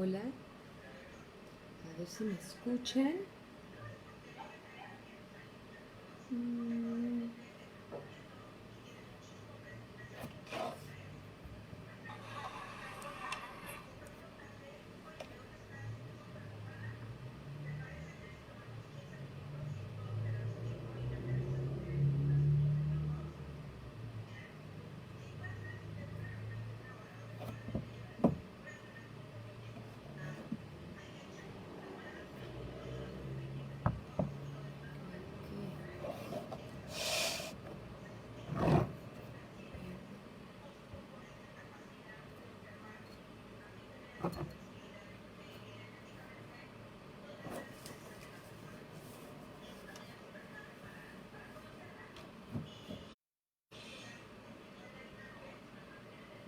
Hola, a ver si me escuchan. Mm,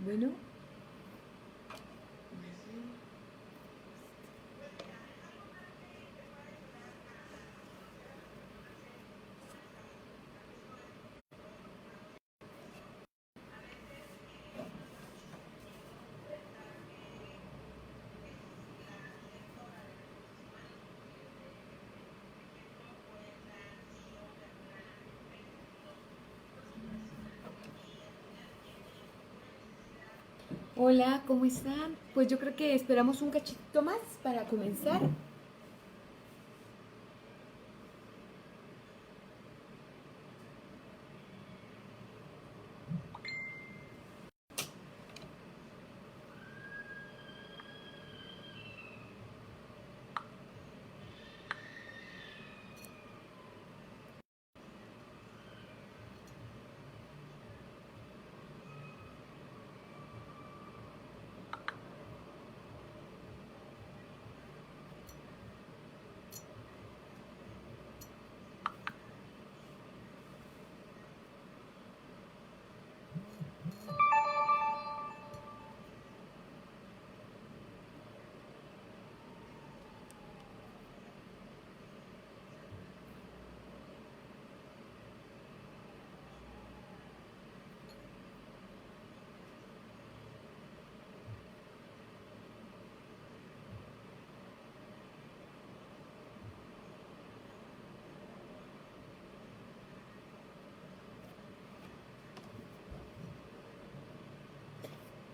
bueno, hola, ¿cómo están? Pues yo creo que esperamos un cachito más para comenzar.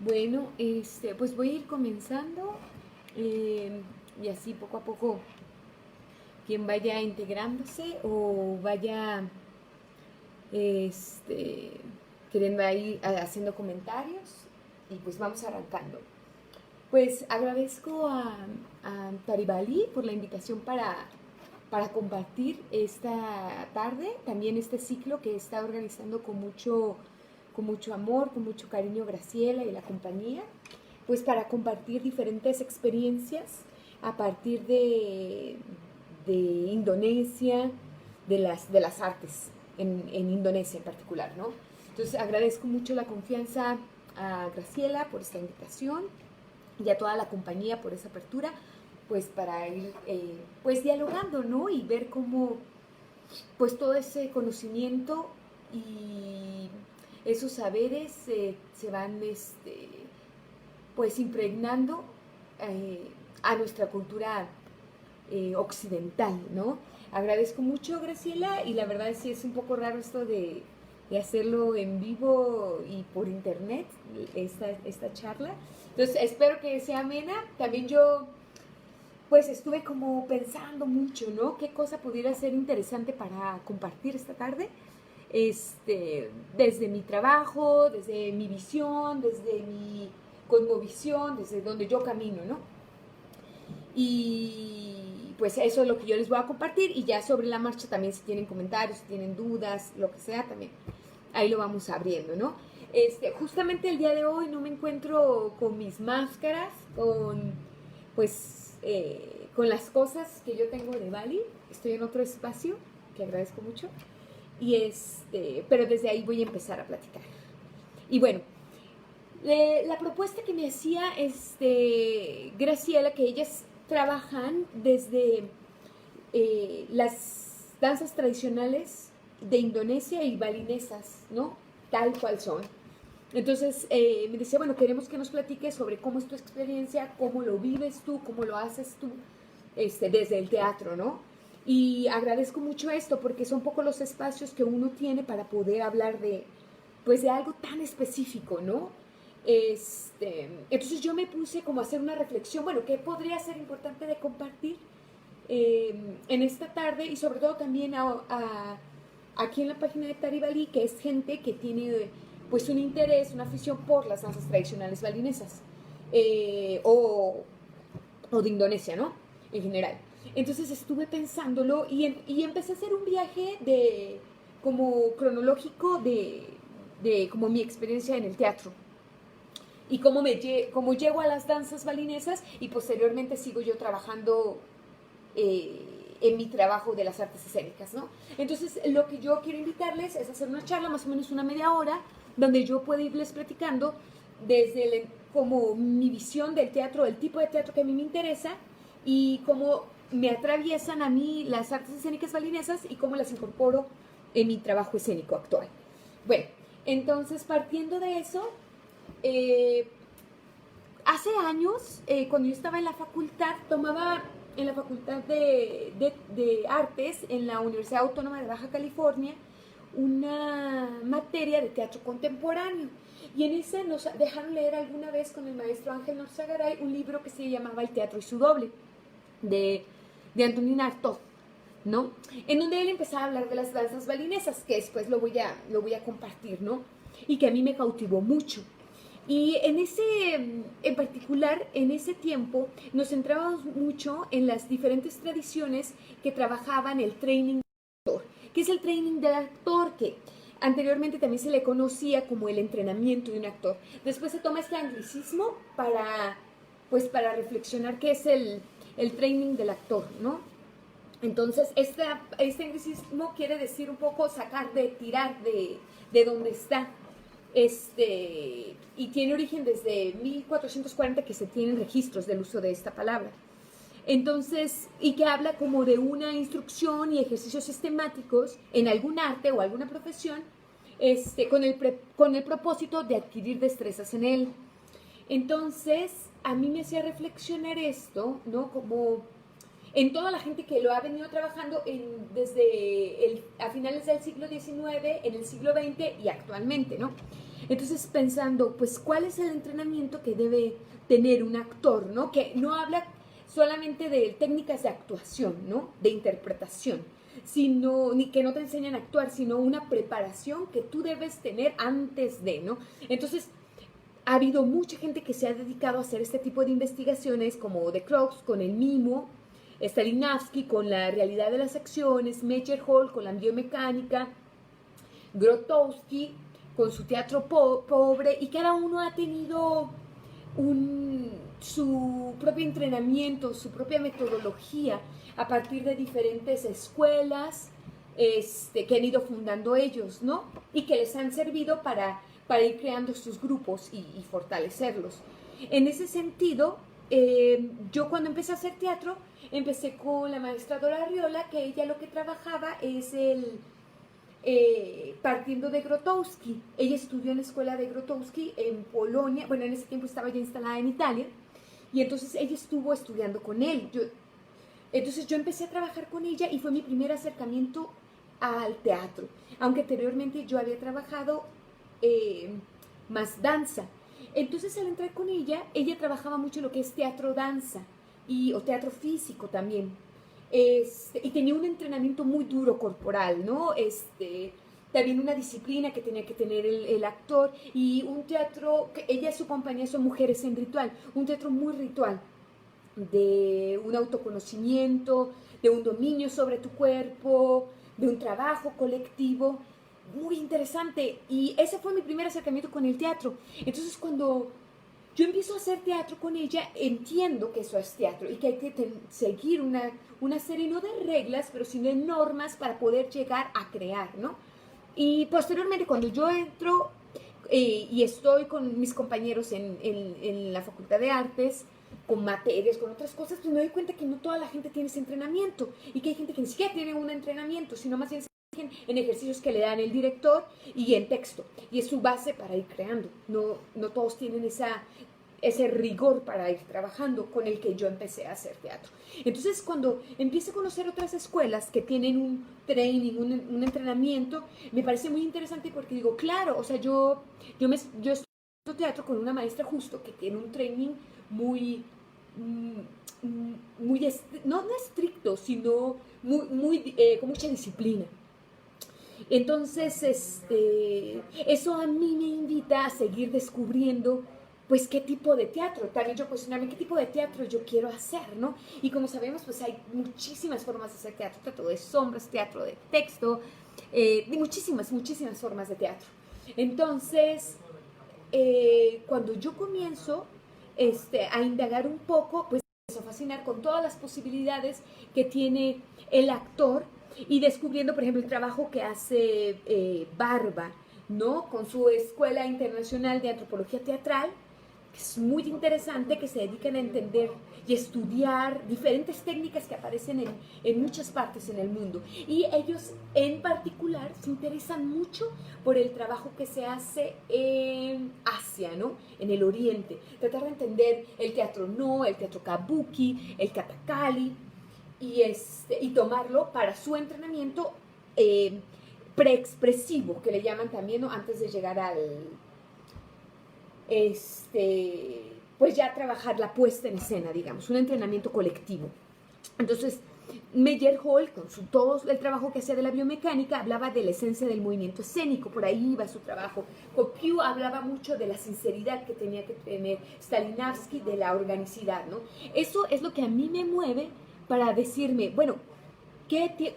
Bueno, pues voy a ir comenzando y así poco a poco quien vaya integrándose o vaya este, queriendo ir haciendo comentarios y pues vamos arrancando. Pues agradezco a Taribali por la invitación para compartir esta tarde, también este ciclo que está organizando con mucho amor, con mucho cariño Graciela y la compañía, pues para compartir diferentes experiencias a partir de Indonesia, de las artes en Indonesia en particular, ¿no? Entonces agradezco mucho la confianza a Graciela por esta invitación y a toda la compañía por esa apertura, pues para ir pues dialogando, ¿no? Y ver cómo pues todo ese conocimiento y esos saberes se van pues impregnando a nuestra cultura occidental, ¿no? Agradezco mucho, Graciela, y la verdad sí es un poco raro esto de hacerlo en vivo y por internet, esta charla. Entonces, espero que sea amena. También yo, pues, estuve como pensando mucho, ¿no? ¿Qué cosa pudiera ser interesante para compartir esta tarde? Desde mi trabajo, desde mi visión, desde mi cosmovisión, desde donde yo camino, ¿no? Y pues eso es lo que yo les voy a compartir y ya sobre la marcha también si tienen comentarios, si tienen dudas, lo que sea también, ahí lo vamos abriendo, ¿no? Justamente el día de hoy no me encuentro con mis máscaras, con las cosas que yo tengo de Bali, estoy en otro espacio que agradezco mucho y pero desde ahí voy a empezar a platicar. Y bueno, la propuesta que me hacía Graciela, que ellas trabajan desde las danzas tradicionales de Indonesia y balinesas, ¿no? Tal cual son. Entonces me decía, bueno, queremos que nos platiques sobre cómo es tu experiencia, cómo lo vives tú, cómo lo haces tú desde el teatro, ¿no? Y agradezco mucho esto porque son poco los espacios que uno tiene para poder hablar de, pues, de algo tan específico, ¿no? Entonces yo me puse como a hacer una reflexión, bueno, ¿qué podría ser importante de compartir en esta tarde? Y sobre todo también aquí en la página de Taribalí, que es gente que tiene pues un interés, una afición por las danzas tradicionales balinesas o de Indonesia, ¿no? En general. Entonces estuve pensándolo y empecé a hacer un viaje como cronológico de como mi experiencia en el teatro y cómo llego a las danzas balinesas y posteriormente sigo yo trabajando en mi trabajo de las artes escénicas, ¿no? Entonces, lo que yo quiero invitarles es hacer una charla, más o menos una media hora, donde yo puedo irles platicando como mi visión del teatro, el tipo de teatro que a mí me interesa y cómo me atraviesan a mí las artes escénicas balinesas y cómo las incorporo en mi trabajo escénico actual. Bueno, entonces partiendo de eso, hace años, cuando yo estaba en la facultad, tomaba en la Facultad de Artes en la Universidad Autónoma de Baja California una materia de teatro contemporáneo. Y en esa nos dejaron leer alguna vez con el maestro Ángel Norzagaray un libro que se llamaba El teatro y su doble, de Antonin Artaud, ¿no? En donde él empezaba a hablar de las danzas balinesas, que después lo voy a compartir, ¿no? Y que a mí me cautivó mucho. Y en particular, en ese tiempo, nos centrábamos mucho en las diferentes tradiciones que trabajaban el training del actor. ¿Qué es el training del actor? Que anteriormente también se le conocía como el entrenamiento de un actor. Después se toma este anglicismo para reflexionar qué es el training del actor, ¿no? Entonces, este anglicismo quiere decir un poco tirar de donde está. Y tiene origen desde 1440 que se tienen registros del uso de esta palabra. Entonces, y que habla como de una instrucción y ejercicios sistemáticos en algún arte o alguna profesión, con el propósito de adquirir destrezas en él. Entonces, a mí me hacía reflexionar esto, ¿no? Como en toda la gente que lo ha venido trabajando a finales del siglo XIX, en el siglo XX y actualmente, ¿no? Entonces pensando, pues, ¿cuál es el entrenamiento que debe tener un actor, ¿no? Que no habla solamente de técnicas de actuación, ¿no? De interpretación, ni que no te enseñan a actuar, sino una preparación que tú debes tener antes de, ¿no? Entonces, ha habido mucha gente que se ha dedicado a hacer este tipo de investigaciones, como de Croix con el mimo, Stanislavski con la realidad de las acciones, Meyerhold con la biomecánica, Grotowski con su teatro pobre, y cada uno ha tenido su propio entrenamiento, su propia metodología a partir de diferentes escuelas que han ido fundando ellos, ¿no? Y que les han servido para ir creando sus grupos y fortalecerlos. En ese sentido, yo cuando empecé a hacer teatro, empecé con la maestra Dora Arriola, que ella lo que trabajaba es partiendo de Grotowski. Ella estudió en la escuela de Grotowski en Polonia, bueno, en ese tiempo estaba ya instalada en Italia, y entonces ella estuvo estudiando con él. Entonces yo empecé a trabajar con ella y fue mi primer acercamiento al teatro, aunque anteriormente yo había trabajado más danza. Entonces al entrar con ella trabajaba mucho lo que es teatro-danza o teatro físico también. Y tenía un entrenamiento muy duro corporal, ¿no? También una disciplina que tenía que tener el actor y un teatro, que ella y su compañía son mujeres en ritual, un teatro muy ritual, de un autoconocimiento, de un dominio sobre tu cuerpo, de un trabajo colectivo, muy interesante. Y ese fue mi primer acercamiento con el teatro. Entonces cuando yo empiezo a hacer teatro con ella, entiendo que eso es teatro y que hay que seguir una serie no de reglas, pero sino de normas para poder llegar a crear, ¿no? Y posteriormente cuando yo entro y estoy con mis compañeros en la Facultad de Artes, con materias, con otras cosas, pues me doy cuenta que no toda la gente tiene ese entrenamiento y que hay gente que ni siquiera tiene un entrenamiento, sino más bien se surgen en ejercicios que le dan el director y en texto. Y es su base para ir creando. No todos tienen ese rigor para ir trabajando con el que yo empecé a hacer teatro. Entonces, cuando empiezo a conocer otras escuelas que tienen un training, un entrenamiento, me parece muy interesante porque digo, claro, o sea, yo estudio teatro con una maestra justo que tiene un training muy, no estricto, sino con mucha disciplina. Entonces, eso a mí me invita a seguir descubriendo pues qué tipo de teatro, también yo cuestionarme qué tipo de teatro yo quiero hacer, ¿no? Y como sabemos, pues hay muchísimas formas de hacer teatro, teatro de sombras, teatro de texto, muchísimas formas de teatro. Entonces, cuando yo comienzo a indagar un poco, pues me empiezo a fascinar con todas las posibilidades que tiene el actor y descubriendo, por ejemplo, el trabajo que hace Barba, ¿no? Con su Escuela Internacional de Antropología Teatral, que es muy interesante, que se dedican a entender y estudiar diferentes técnicas que aparecen en muchas partes en el mundo. Y ellos en particular se interesan mucho por el trabajo que se hace en Asia, ¿no? En el Oriente. Tratar de entender el teatro No, el teatro Kabuki, el Katakali, y tomarlo para su entrenamiento preexpresivo, que le llaman también, ¿no? Antes de llegar al pues ya trabajar la puesta en escena, digamos, un entrenamiento colectivo. Entonces, Meyerhold, con todo el trabajo que hacía de la biomecánica, hablaba de la esencia del movimiento escénico, por ahí iba su trabajo. Kopiu hablaba mucho de la sinceridad que tenía que tener Stanislavski, de la organicidad, ¿no? Eso es lo que a mí me mueve para decirme, bueno,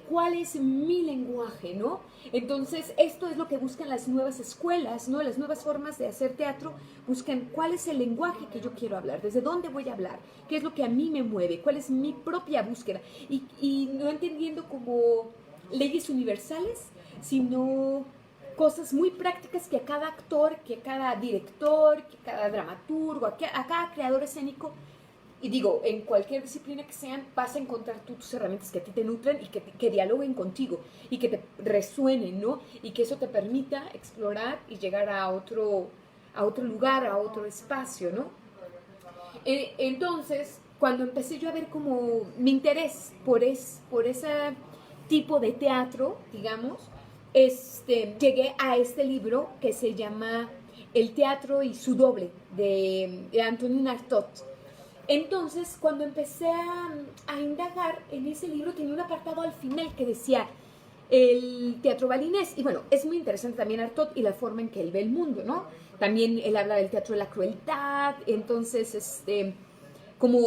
¿cuál es mi lenguaje, no? Entonces, esto es lo que buscan las nuevas escuelas, ¿no? Las nuevas formas de hacer teatro buscan cuál es el lenguaje que yo quiero hablar, desde dónde voy a hablar, qué es lo que a mí me mueve, cuál es mi propia búsqueda. Y no entendiendo como leyes universales, sino cosas muy prácticas que a cada actor, que a cada director, que a cada dramaturgo, a cada creador escénico, y digo, en cualquier disciplina que sean, vas a encontrar tus herramientas que a ti te nutren y que dialoguen contigo y que te resuenen, ¿no? Y que eso te permita explorar y llegar a otro lugar, a otro espacio, ¿no? Entonces, cuando empecé yo a ver como mi interés por ese tipo de teatro, digamos, llegué a este libro que se llama El teatro y su doble, de Antonin Artaud. Entonces, cuando empecé a indagar en ese libro, tenía un apartado al final que decía el teatro balinés. Y bueno, es muy interesante también Artaud y la forma en que él ve el mundo, ¿no? También él habla del teatro de la crueldad. Entonces, como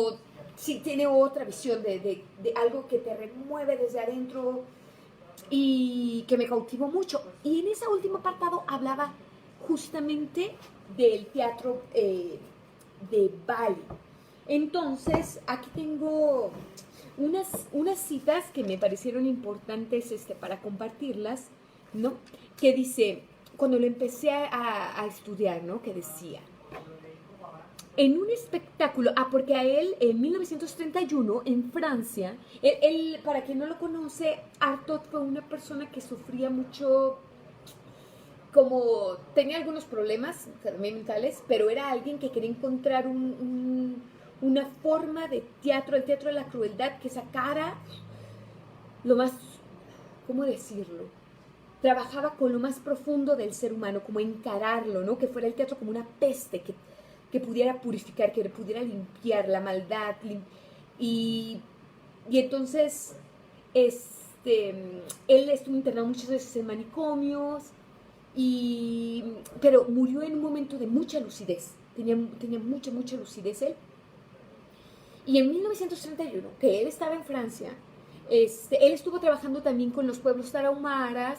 sí tiene otra visión de algo que te remueve desde adentro y que me cautivó mucho. Y en ese último apartado hablaba justamente del teatro de Bali. Entonces, aquí tengo unas citas que me parecieron importantes para compartirlas, ¿no? Que dice, cuando lo empecé a estudiar, ¿no? Que decía, en un espectáculo, porque a él en 1931 en Francia, él, para quien no lo conoce, Artaud fue una persona que sufría mucho, como tenía algunos problemas también mentales, pero era alguien que quería encontrar una forma de teatro, el teatro de la crueldad, que sacara lo más, ¿cómo decirlo? Trabajaba con lo más profundo del ser humano, como encararlo, ¿no? Que fuera el teatro como una peste, que pudiera purificar, que pudiera limpiar la maldad. Y entonces, él estuvo internado muchas veces en manicomios, pero murió en un momento de mucha lucidez. Tenía mucha lucidez él. Y en 1931, que él estaba en Francia, él estuvo trabajando también con los pueblos tarahumaras,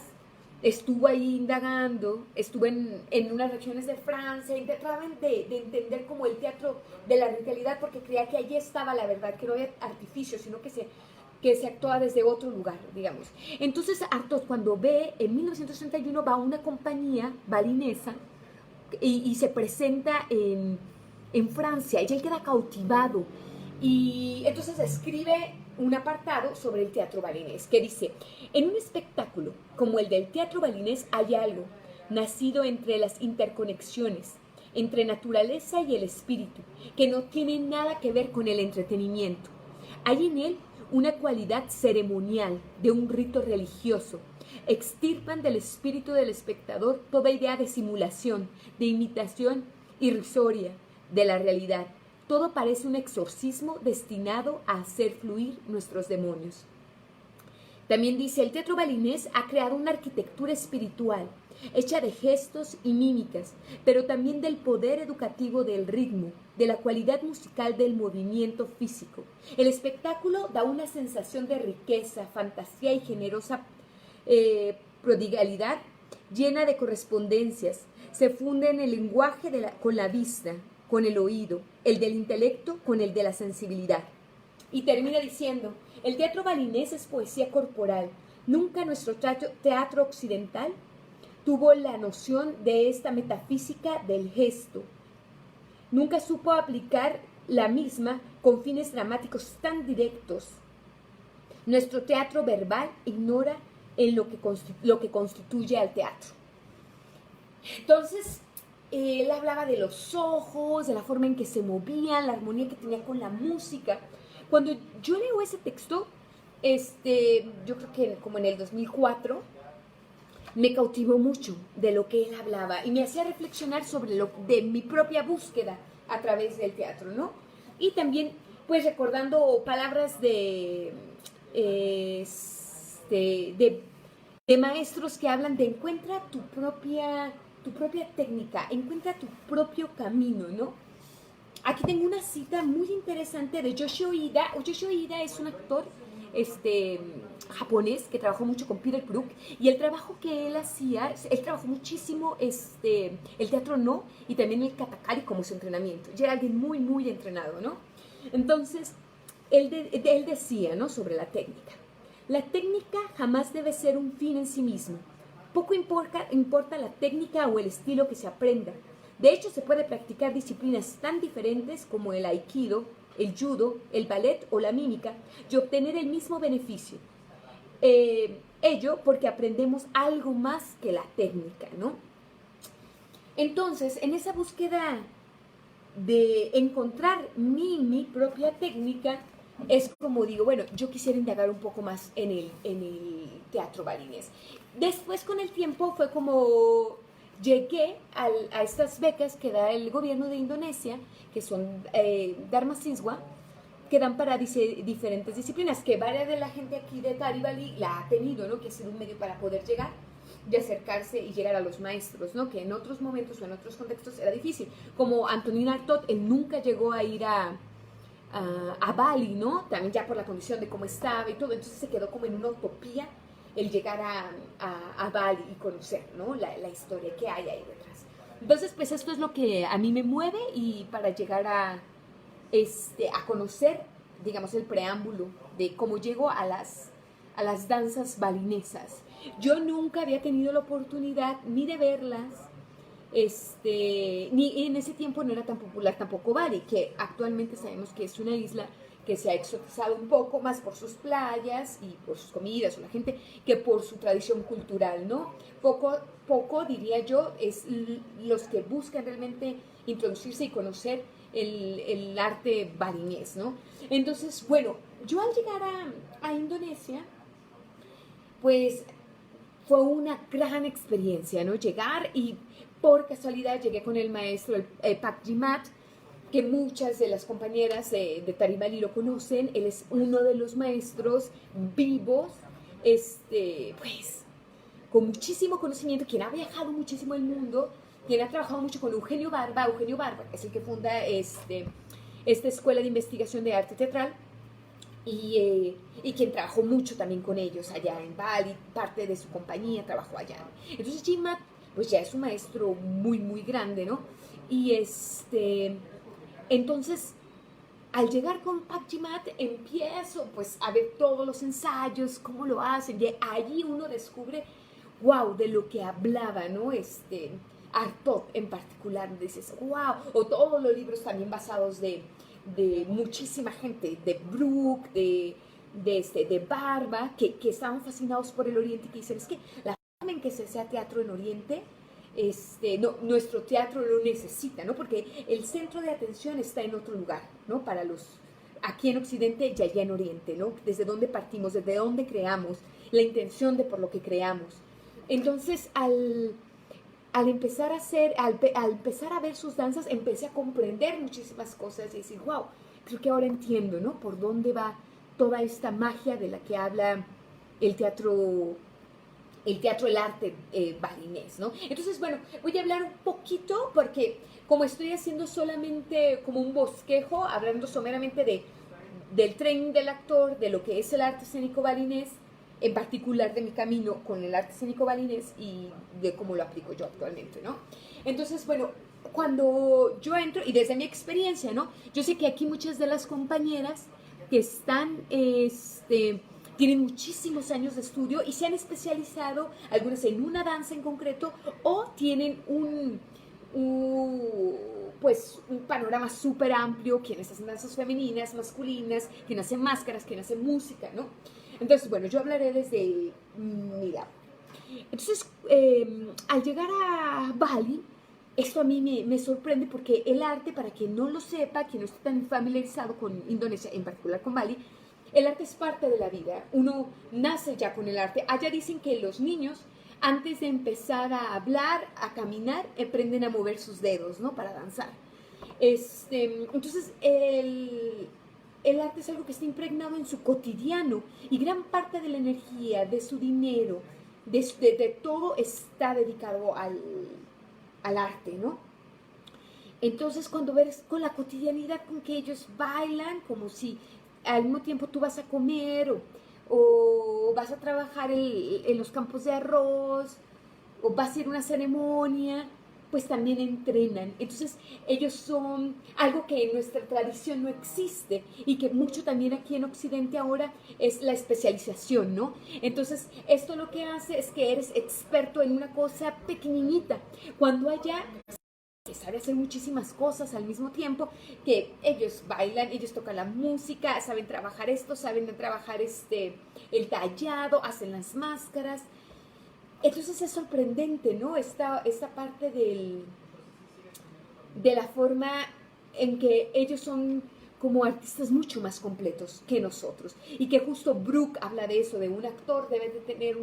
estuvo ahí indagando, estuvo en unas regiones de Francia, trataba de entender como el teatro de la realidad, porque creía que allí estaba la verdad, que no había artificio, sino que se actuaba desde otro lugar, digamos. Entonces Artaud, cuando ve, en 1931 va a una compañía balinesa y se presenta en Francia, y él queda cautivado. Y entonces escribe un apartado sobre el teatro balinés que dice: en un espectáculo como el del teatro balinés hay algo nacido entre las interconexiones entre naturaleza y el espíritu, que no tiene nada que ver con el entretenimiento. Hay en él una cualidad ceremonial de un rito religioso. Extirpan del espíritu del espectador toda idea de simulación, de imitación irrisoria de la realidad. Todo parece un exorcismo destinado a hacer fluir nuestros demonios. También dice: el teatro balinés ha creado una arquitectura espiritual, hecha de gestos y mímicas, pero también del poder educativo del ritmo, de la cualidad musical del movimiento físico. El espectáculo da una sensación de riqueza, fantasía y generosa prodigalidad llena de correspondencias. Se funde en el lenguaje con la vista, con el oído, el del intelecto con el de la sensibilidad. Y termina diciendo: el teatro balinés es poesía corporal. Nunca nuestro teatro occidental tuvo la noción de esta metafísica del gesto. Nunca supo aplicar la misma con fines dramáticos tan directos. Nuestro teatro verbal ignora en lo que constituye al teatro. Entonces, él hablaba de los ojos, de la forma en que se movían, la armonía que tenía con la música. Cuando yo leo ese texto, yo creo que como en el 2004, me cautivó mucho de lo que él hablaba y me hacía reflexionar sobre de mi propia búsqueda a través del teatro, ¿no? Y también, pues, recordando palabras de maestros que hablan de encuentra tu propia técnica, encuentra tu propio camino, ¿no? Aquí tengo una cita muy interesante de Yoshio Ida. Yoshio Ida es un actor japonés que trabajó mucho con Peter Brook, y el trabajo que él hacía, él trabajó muchísimo el teatro no y también el katakari como su entrenamiento. Ya era alguien muy, muy entrenado, ¿no? Entonces, él decía, ¿no?, sobre la técnica. La técnica jamás debe ser un fin en sí mismo. Poco importa la técnica o el estilo que se aprenda. De hecho, se puede practicar disciplinas tan diferentes como el aikido, el judo, el ballet o la mímica y obtener el mismo beneficio. Ello porque aprendemos algo más que la técnica, ¿no? Entonces, en esa búsqueda de encontrar mi propia técnica, es como digo, bueno, yo quisiera indagar un poco más en el teatro balinés. Después, con el tiempo, fue como llegué a estas becas que da el gobierno de Indonesia, que son Dharma Siswa, que dan para diferentes disciplinas, que varias de la gente aquí de Tari Bali la ha tenido, ¿no? Que es un medio para poder llegar y acercarse y llegar a los maestros, ¿no? Que en otros momentos o en otros contextos era difícil. Como Antonín Artaud, él nunca llegó a ir a Bali, ¿no? También ya por la condición de cómo estaba y todo, entonces se quedó como en una utopía el llegar a Bali y conocer, ¿no?, la historia que hay ahí detrás. Entonces, pues esto es lo que a mí me mueve, y para llegar a conocer, digamos, el preámbulo de cómo llego a las danzas balinesas. Yo nunca había tenido la oportunidad ni de verlas, ni en ese tiempo no era tan popular tampoco Bali, que actualmente sabemos que es una isla que se ha exotizado un poco más por sus playas y por sus comidas o la gente, que por su tradición cultural, ¿no? Poco diría yo, es los que buscan realmente introducirse y conocer el arte balinés, ¿no? Entonces, bueno, yo al llegar a Indonesia, pues fue una gran experiencia, ¿no? Llegar, y por casualidad llegué con el maestro, Pak Jimat, que muchas de las compañeras de Tari Bali lo conocen. Él es uno de los maestros vivos, pues, con muchísimo conocimiento, quien ha viajado muchísimo el mundo, quien ha trabajado mucho con Eugenio Barba. Eugenio Barba es el que funda esta escuela de investigación de arte teatral, y quien trabajó mucho también con ellos allá en Bali. Parte de su compañía trabajó allá. Entonces Jimat, pues ya es un maestro muy, muy grande, ¿no? Y entonces, al llegar con Pak Jimat, empiezo pues a ver todos los ensayos, cómo lo hacen, y allí uno descubre, wow, de lo que hablaba, ¿no? Artaud en particular, dices, wow, o todos los libros también basados de muchísima gente, de Brook, de de Barba, que estaban fascinados por el Oriente, que dicen, es que la forma en que se hacía teatro en Oriente, no, nuestro teatro lo necesita, ¿no? Porque el centro de atención está en otro lugar, ¿no? Para los, aquí en Occidente y allá en Oriente, ¿no? Desde dónde partimos, desde dónde creamos, la intención de por lo que creamos. Entonces, al empezar a hacer, al empezar a ver sus danzas, empecé a comprender muchísimas cosas y decir, wow, creo que ahora entiendo, ¿no? Por dónde va toda esta magia de la que habla el teatro, el arte balinés, ¿no? Entonces, bueno, voy a hablar un poquito porque como estoy haciendo solamente como un bosquejo, hablando someramente del training del actor, de lo que es el arte escénico balinés, en particular de mi camino con el arte escénico balinés y de cómo lo aplico yo actualmente, ¿no? Entonces, bueno, cuando yo entro, y desde mi experiencia, ¿no? Yo sé que aquí muchas de las compañeras que están, tienen muchísimos años de estudio y se han especializado, algunas en una danza en concreto, o tienen pues un panorama súper amplio, quienes hacen danzas femeninas, masculinas, quienes hacen máscaras, quienes hacen música, ¿no? Entonces, bueno, yo hablaré desde mi lado. Entonces, al llegar a Bali, esto a mí me sorprende porque el arte, para quien no lo sepa, quien no esté tan familiarizado con Indonesia, en particular con Bali, el arte es parte de la vida. Uno nace ya con el arte. Allá dicen que los niños, antes de empezar a hablar, a caminar, aprenden a mover sus dedos, ¿no? Para danzar. Entonces, el arte es algo que está impregnado en su cotidiano y gran parte de la energía, de su dinero, de todo está dedicado al arte, ¿no? Entonces, cuando ves con la cotidianidad con que ellos bailan, como si al mismo tiempo tú vas a comer o vas a trabajar en los campos de arroz o vas a ir a una ceremonia, pues también entrenan. Entonces, ellos son algo que en nuestra tradición no existe y que mucho también aquí en Occidente ahora es la especialización, ¿no? Entonces, esto lo que hace es que eres experto en una cosa pequeñita, cuando allá que sabe hacer muchísimas cosas al mismo tiempo, que ellos bailan, ellos tocan la música, saben trabajar esto, saben trabajar el tallado, hacen las máscaras. Entonces es sorprendente, ¿no? Esta parte de la forma en que ellos son como artistas mucho más completos que nosotros. Y que justo Brooke habla de eso, de un actor debe de tener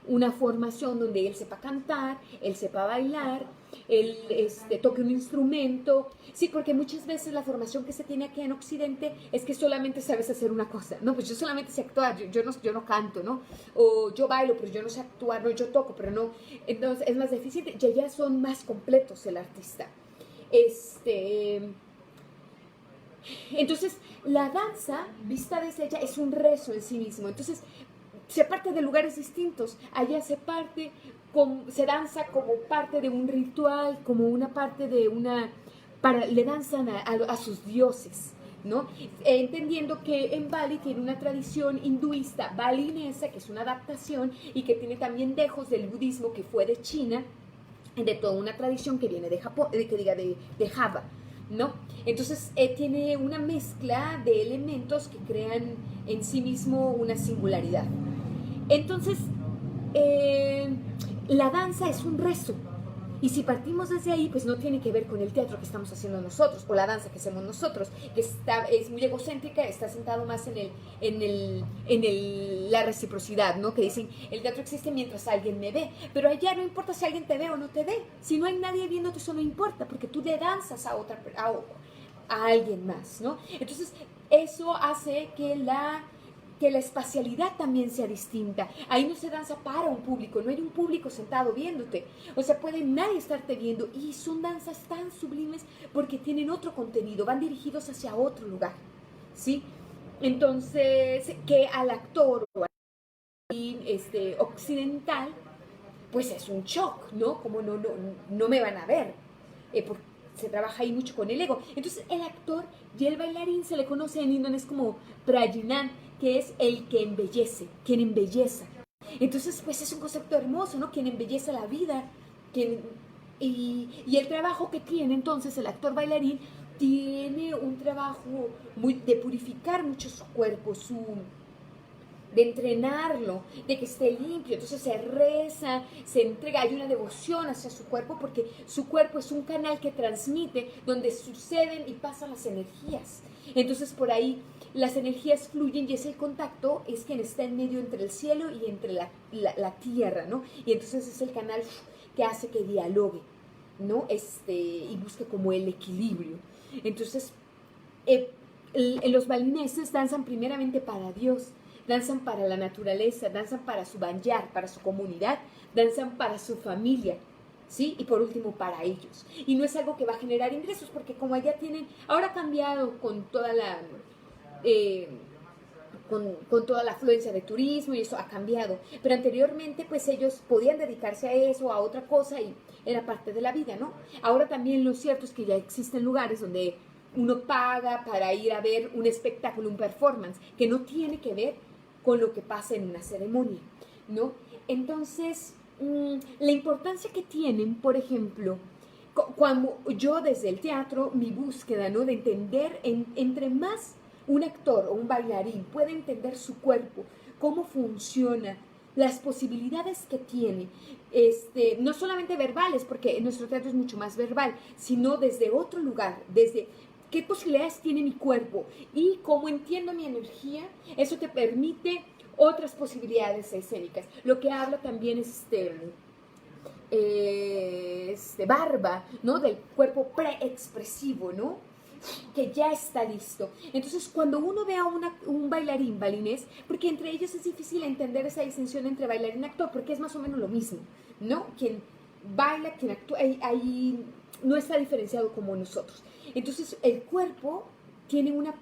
una formación donde él sepa cantar, él sepa bailar, él toque un instrumento. Sí, porque muchas veces la formación que se tiene aquí en Occidente es que solamente sabes hacer una cosa. No, pues yo solamente sé actuar, yo no canto, ¿no? O yo bailo, pero yo no sé actuar, no, yo toco, pero no. Entonces es más deficiente. Y allá son más completos el artista. Entonces, la danza, vista desde ella, es un rezo en sí mismo. Entonces, se parte de lugares distintos. Allá se danza como parte de un ritual, como una parte de le danzan a sus dioses, ¿no? Entendiendo que en Bali tiene una tradición hinduista balinesa, que es una adaptación y que tiene también dejos del budismo que fue de China, de toda una tradición que viene de Japón, de Java, ¿no? Entonces tiene una mezcla de elementos que crean en sí mismo una singularidad. Entonces, la danza es un rezo. Y si partimos desde ahí, pues no tiene que ver con el teatro que estamos haciendo nosotros o la danza que hacemos nosotros, que es muy egocéntrica, está sentado más la reciprocidad, ¿no? Que dicen, el teatro existe mientras alguien me ve, pero allá no importa si alguien te ve o no te ve. Si no hay nadie viéndote, eso no importa, porque tú le danzas a alguien más, ¿no? Entonces, eso hace que la espacialidad también sea distinta. Ahí no se danza para un público, no hay un público sentado viéndote. O sea, puede nadie estarte viendo y son danzas tan sublimes porque tienen otro contenido, van dirigidos hacia otro lugar, ¿sí? Entonces, que al actor o al occidental, pues es un shock, ¿no? Como no me van a ver, porque se trabaja ahí mucho con el ego. Entonces el actor y el bailarín se le conoce en indonés como prajinan, que es el que embellece, quien embelleza. Entonces pues es un concepto hermoso, ¿no? Quien embelleza la vida, y el trabajo que tiene entonces el actor bailarín tiene un trabajo de purificar mucho su cuerpo, de entrenarlo, de que esté limpio. Entonces se reza, se entrega, hay una devoción hacia su cuerpo, porque su cuerpo es un canal que transmite donde suceden y pasan las energías. Entonces por ahí las energías fluyen y es el contacto, es quien está en medio entre el cielo y entre la tierra, ¿no? Y entonces es el canal que hace que dialogue, ¿no? Y busque como el equilibrio. Entonces, los balineses danzan primeramente para Dios, danzan para la naturaleza, danzan para su banyar, para su comunidad, danzan para su familia, ¿sí? Y por último para ellos. Y no es algo que va a generar ingresos, porque como allá tienen, ahora ha cambiado con toda la... con toda la afluencia de turismo y eso ha cambiado, pero anteriormente pues ellos podían dedicarse a eso, a otra cosa, y era parte de la vida, ¿no? Ahora también lo cierto es que ya existen lugares donde uno paga para ir a ver un espectáculo, un performance, que no tiene que ver con lo que pasa en una ceremonia, ¿no? Entonces, la importancia que tienen, por ejemplo, cuando yo desde el teatro, mi búsqueda, ¿no? De entender, entre más un actor o un bailarín puede entender su cuerpo, cómo funciona, las posibilidades que tiene, no solamente verbales, porque nuestro teatro es mucho más verbal, sino desde otro lugar, desde qué posibilidades tiene mi cuerpo y cómo entiendo mi energía, eso te permite otras posibilidades escénicas. Lo que habla también es Barba, ¿no? Del cuerpo preexpresivo, ¿no? Que ya está listo. Entonces, cuando uno ve a un bailarín balinés, porque entre ellos es difícil entender esa distinción entre bailarín y actor, porque es más o menos lo mismo, ¿no? Quien baila, quien actúa, ahí no está diferenciado como nosotros. Entonces, el cuerpo tiene una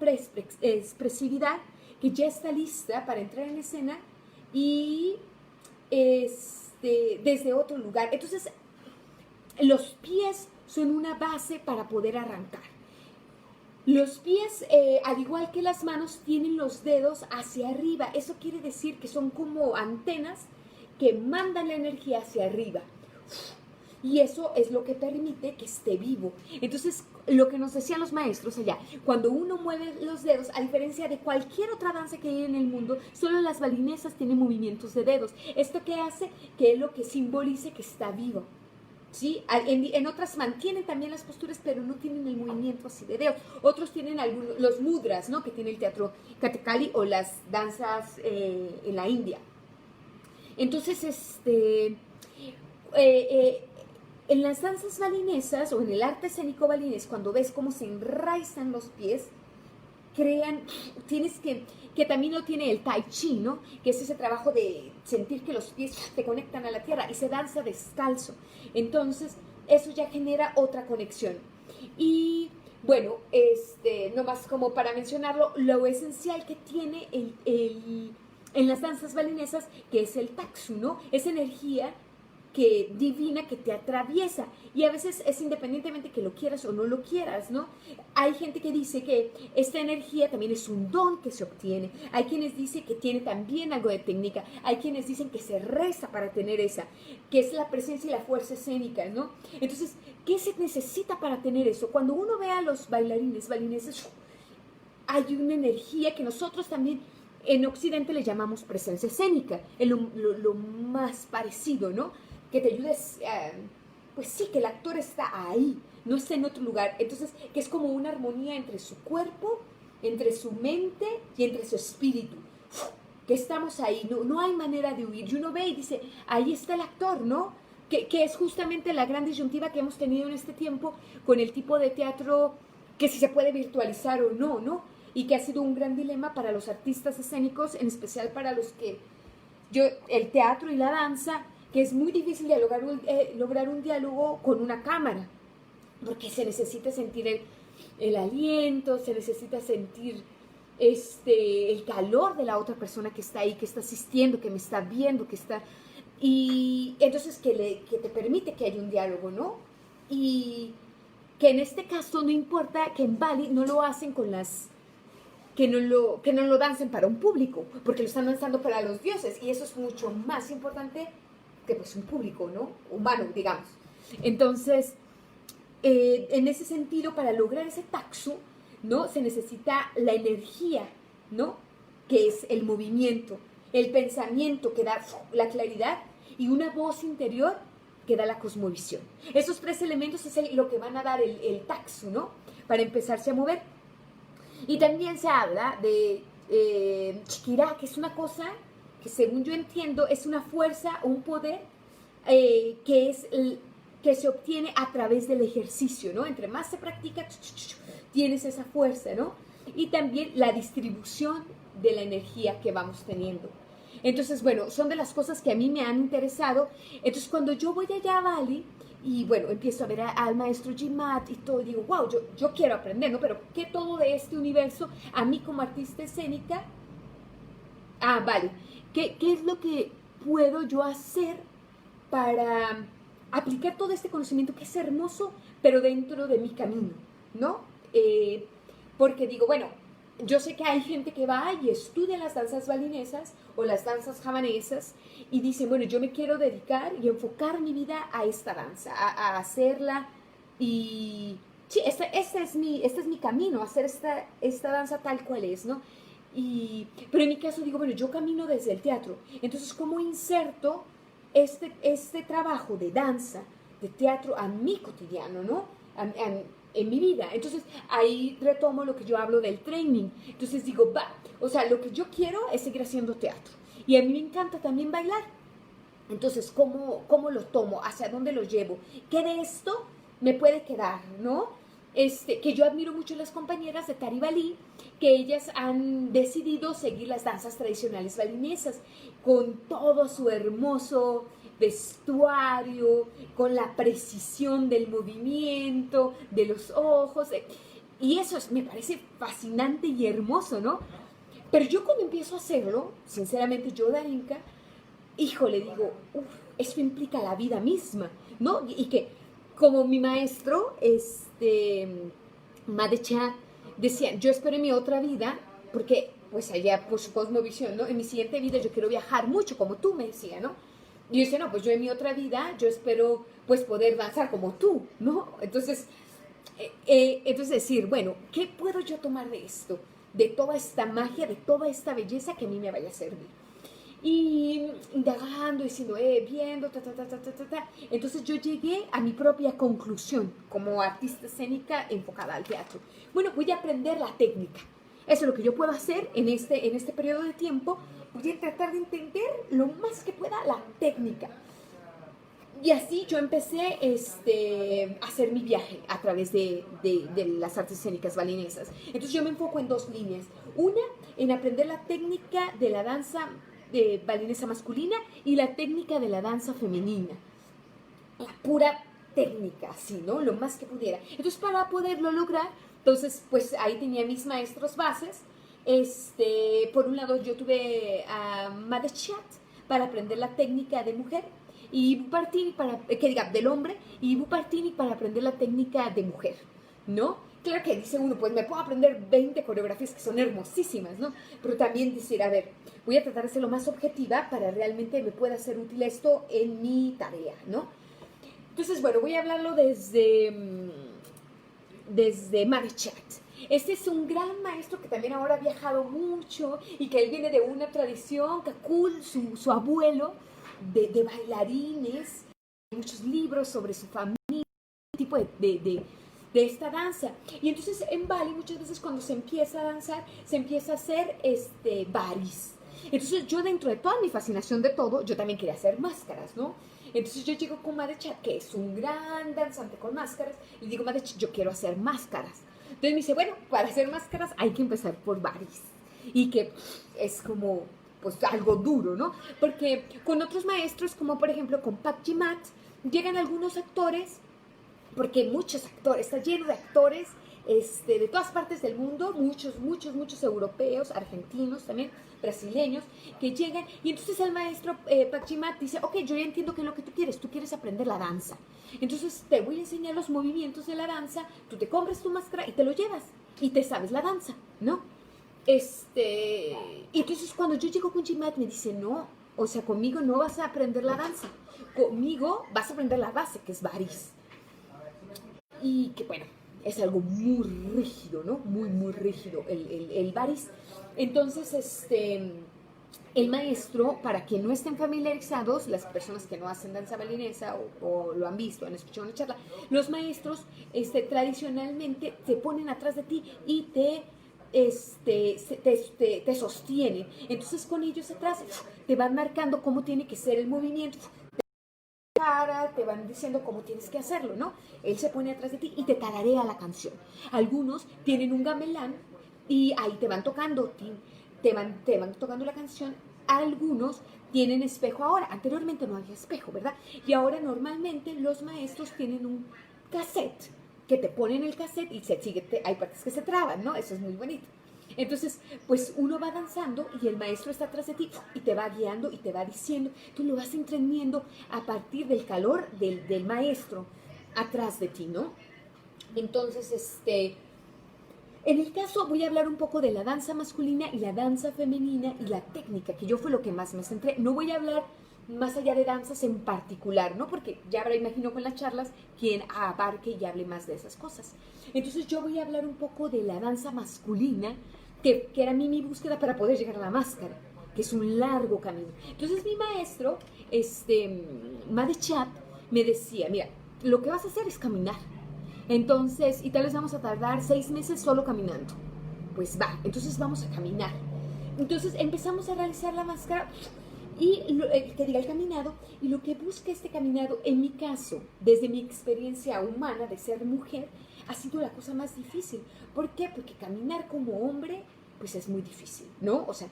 expresividad que ya está lista para entrar en escena y desde otro lugar. Entonces, los pies son una base para poder arrancar. Los pies, al igual que las manos, tienen los dedos hacia arriba. Eso quiere decir que son como antenas que mandan la energía hacia arriba. Y eso es lo que permite que esté vivo. Entonces, lo que nos decían los maestros allá, cuando uno mueve los dedos, a diferencia de cualquier otra danza que hay en el mundo, solo las balinesas tienen movimientos de dedos. ¿Esto qué hace? Que es lo que simbolice que está vivo. ¿Sí? En otras mantienen también las posturas, pero no tienen el movimiento así de dedos. Otros tienen los mudras, ¿no? Que tiene el teatro Kathakali o las danzas en la India. Entonces, en las danzas balinesas o en el arte escénico balinés, cuando ves cómo se enraizan los pies, tienes que también lo tiene el tai chi, ¿no? Que es ese trabajo de sentir que los pies te conectan a la tierra y se danza descalzo. Entonces, eso ya genera otra conexión. Y bueno, nomás como para mencionarlo, lo esencial que tiene en las danzas balinesas, que es el taxu, ¿no? Esa energía divina que te atraviesa, y a veces es independientemente que lo quieras o no lo quieras, ¿no? Hay gente que dice que esta energía también es un don que se obtiene, hay quienes dicen que tiene también algo de técnica, hay quienes dicen que se reza para tener esa, que es la presencia y la fuerza escénica, ¿no? Entonces, ¿qué se necesita para tener eso? Cuando uno ve a los balineses, hay una energía que nosotros también en Occidente le llamamos presencia escénica, lo más parecido, ¿no? Que te ayudes, pues sí, que el actor está ahí, no está en otro lugar. Entonces, que es como una armonía entre su cuerpo, entre su mente y entre su espíritu. Que estamos ahí, no hay manera de huir. Y uno ve y dice, ahí está el actor, ¿no? Que es justamente la gran disyuntiva que hemos tenido en este tiempo con el tipo de teatro que si se puede virtualizar o no, ¿no? Y que ha sido un gran dilema para los artistas escénicos, en especial para los que el teatro y la danza, que es muy difícil de lograr un diálogo con una cámara, porque se necesita sentir el aliento, se necesita sentir el calor de la otra persona que está ahí, que está asistiendo, que me está viendo, y entonces que te permite que haya un diálogo, ¿no? Y que en este caso no importa que en Bali no lo hacen con que no lo dancen para un público, porque lo están danzando para los dioses, y eso es mucho más importante que pues un público, ¿no? Humano, digamos. Entonces, en ese sentido, para lograr ese taxu, ¿no? Se necesita la energía, ¿no? Que es el movimiento. el pensamiento que da la claridad y una voz interior que da la cosmovisión. Esos tres elementos es lo que van a dar el taxu, ¿no? Para empezarse a mover. Y también se habla de Chiquirá, que es una cosa que según yo entiendo es una fuerza, un poder que se obtiene a través del ejercicio, ¿no? Entre más se practica, tienes esa fuerza, ¿no? Y también la distribución de la energía que vamos teniendo. Entonces, bueno, son de las cosas que a mí me han interesado. Entonces, cuando yo voy allá a Bali, y bueno, empiezo a ver al maestro Jimat y todo, y digo, wow, yo quiero aprender, ¿no? Pero ¿qué todo de este universo a mí como artista escénica? Ah, vale. ¿Qué es lo que puedo yo hacer para aplicar todo este conocimiento que es hermoso, pero dentro de mi camino, ¿no? Porque digo, bueno, yo sé que hay gente que va y estudia las danzas balinesas o las danzas javanesas y dice, bueno, yo me quiero dedicar y enfocar mi vida a esta danza, a hacerla y sí, este es mi camino, hacer esta danza tal cual es, ¿no? Pero en mi caso digo, bueno, yo camino desde el teatro, entonces ¿cómo inserto este trabajo de danza, de teatro a mi cotidiano, ¿no? En mi vida? Entonces ahí retomo lo que yo hablo del training. Entonces digo, va, o sea, lo que yo quiero es seguir haciendo teatro. Y a mí me encanta también bailar. Entonces, ¿cómo lo tomo? ¿Hacia dónde lo llevo? ¿Qué de esto me puede quedar, no? Que yo admiro mucho a las compañeras de Taribalí, que ellas han decidido seguir las danzas tradicionales balinesas con todo su hermoso vestuario, con la precisión del movimiento, de los ojos, y eso me parece fascinante y hermoso, ¿no? Pero yo cuando empiezo a hacerlo, sinceramente yo, Darinka, híjole, digo, eso implica la vida misma, ¿no? Y que como mi maestro, Madechat, decía, yo espero en mi otra vida, porque pues allá por su cosmovisión, ¿no? En mi siguiente vida yo quiero viajar mucho, como tú me decías, ¿no? Y yo decía, no, pues yo en mi otra vida, yo espero pues poder danzar como tú, ¿no? Entonces decir, bueno, ¿qué puedo yo tomar de esto? De toda esta magia, de toda esta belleza que a mí me vaya a servir. Y indagando, diciendo, viendo, Entonces yo llegué a mi propia conclusión como artista escénica enfocada al teatro. Bueno, voy a aprender la técnica. Eso es lo que yo puedo hacer en este periodo de tiempo. Voy a tratar de entender lo más que pueda la técnica. Y así yo empecé a hacer mi viaje a través de las artes escénicas balinesas. Entonces yo me enfoco en dos líneas. Una, en aprender la técnica de la danza balinesa masculina y la técnica de la danza femenina. La pura técnica, así, ¿no? Lo más que pudiera. Entonces, para poderlo lograr, entonces, pues ahí tenía mis maestros bases. Por un lado, yo tuve a Madechat para aprender la técnica de mujer y Bupartini del hombre, y Bupartini para aprender la técnica de mujer, ¿no? Claro que dice uno, pues me puedo aprender 20 coreografías que son hermosísimas, ¿no? Pero también decir, a ver, voy a tratar de ser lo más objetiva para realmente me pueda ser útil esto en mi tarea, ¿no? Entonces, bueno, voy a hablarlo desde Madechat. Este es un gran maestro que también ahora ha viajado mucho y que él viene de una tradición, Kakul, su abuelo, de bailarines, muchos libros sobre su familia, tipo de esta danza. Y entonces en Bali muchas veces cuando se empieza a danzar, se empieza a hacer baris. Entonces yo, dentro de toda mi fascinación de todo, yo también quería hacer máscaras, ¿no? Entonces yo llego con Madechat, que es un gran danzante con máscaras, y le digo, Madechat, yo quiero hacer máscaras. Entonces me dice, bueno, para hacer máscaras hay que empezar por baris. Y que es como, pues, algo duro, ¿no? Porque con otros maestros, como por ejemplo con Pak Jimat, llegan algunos actores, porque muchos actores, está lleno de actores de todas partes del mundo, muchos europeos, argentinos también, brasileños, que llegan, y entonces el maestro Pak Jimat dice, ok, yo ya entiendo qué es lo que tú quieres aprender la danza, entonces te voy a enseñar los movimientos de la danza, tú te compras tu máscara y te lo llevas, y te sabes la danza, ¿no? Y entonces cuando yo llego con Jimat me dice, no, o sea, conmigo no vas a aprender la danza, conmigo vas a aprender la base, que es baris. Y que bueno, es algo muy rígido, ¿no? Muy rígido el baris. Entonces, el maestro, para quien no estén familiarizados, las personas que no hacen danza balinesa o lo han visto, han escuchado una charla, los maestros tradicionalmente se ponen atrás de ti y te sostienen. Entonces con ellos atrás te van marcando cómo tiene que ser el movimiento, te van diciendo cómo tienes que hacerlo, ¿no? Él se pone atrás de ti y te tararea la canción. Algunos tienen un gamelán y ahí te van tocando, te van tocando la canción. Algunos tienen espejo ahora. Anteriormente no había espejo, ¿verdad? Y ahora normalmente los maestros tienen un cassette que te ponen el cassette y hay partes que se traban, ¿no? Eso es muy bonito. Entonces, pues uno va danzando y el maestro está atrás de ti y te va guiando y te va diciendo, tú lo vas entendiendo a partir del calor del maestro atrás de ti, ¿no? Entonces, en el caso voy a hablar un poco de la danza masculina y la danza femenina y la técnica, que yo fue lo que más me centré. No voy a hablar más allá de danzas en particular, ¿no? Porque ya habrá, imagino, con las charlas quien abarque y hable más de esas cosas. Entonces yo voy a hablar un poco de la danza masculina, que era mi búsqueda para poder llegar a la máscara, que es un largo camino. Entonces mi maestro, Madechat, me decía, mira, lo que vas a hacer es caminar. Entonces, y tal vez vamos a tardar 6 meses solo caminando. Pues va, entonces vamos a caminar. Entonces empezamos a realizar la máscara y que diga el caminado, y lo que busca este caminado, en mi caso, desde mi experiencia humana de ser mujer, ha sido la cosa más difícil. ¿Por qué? Porque caminar como hombre, pues es muy difícil, ¿no? O sea,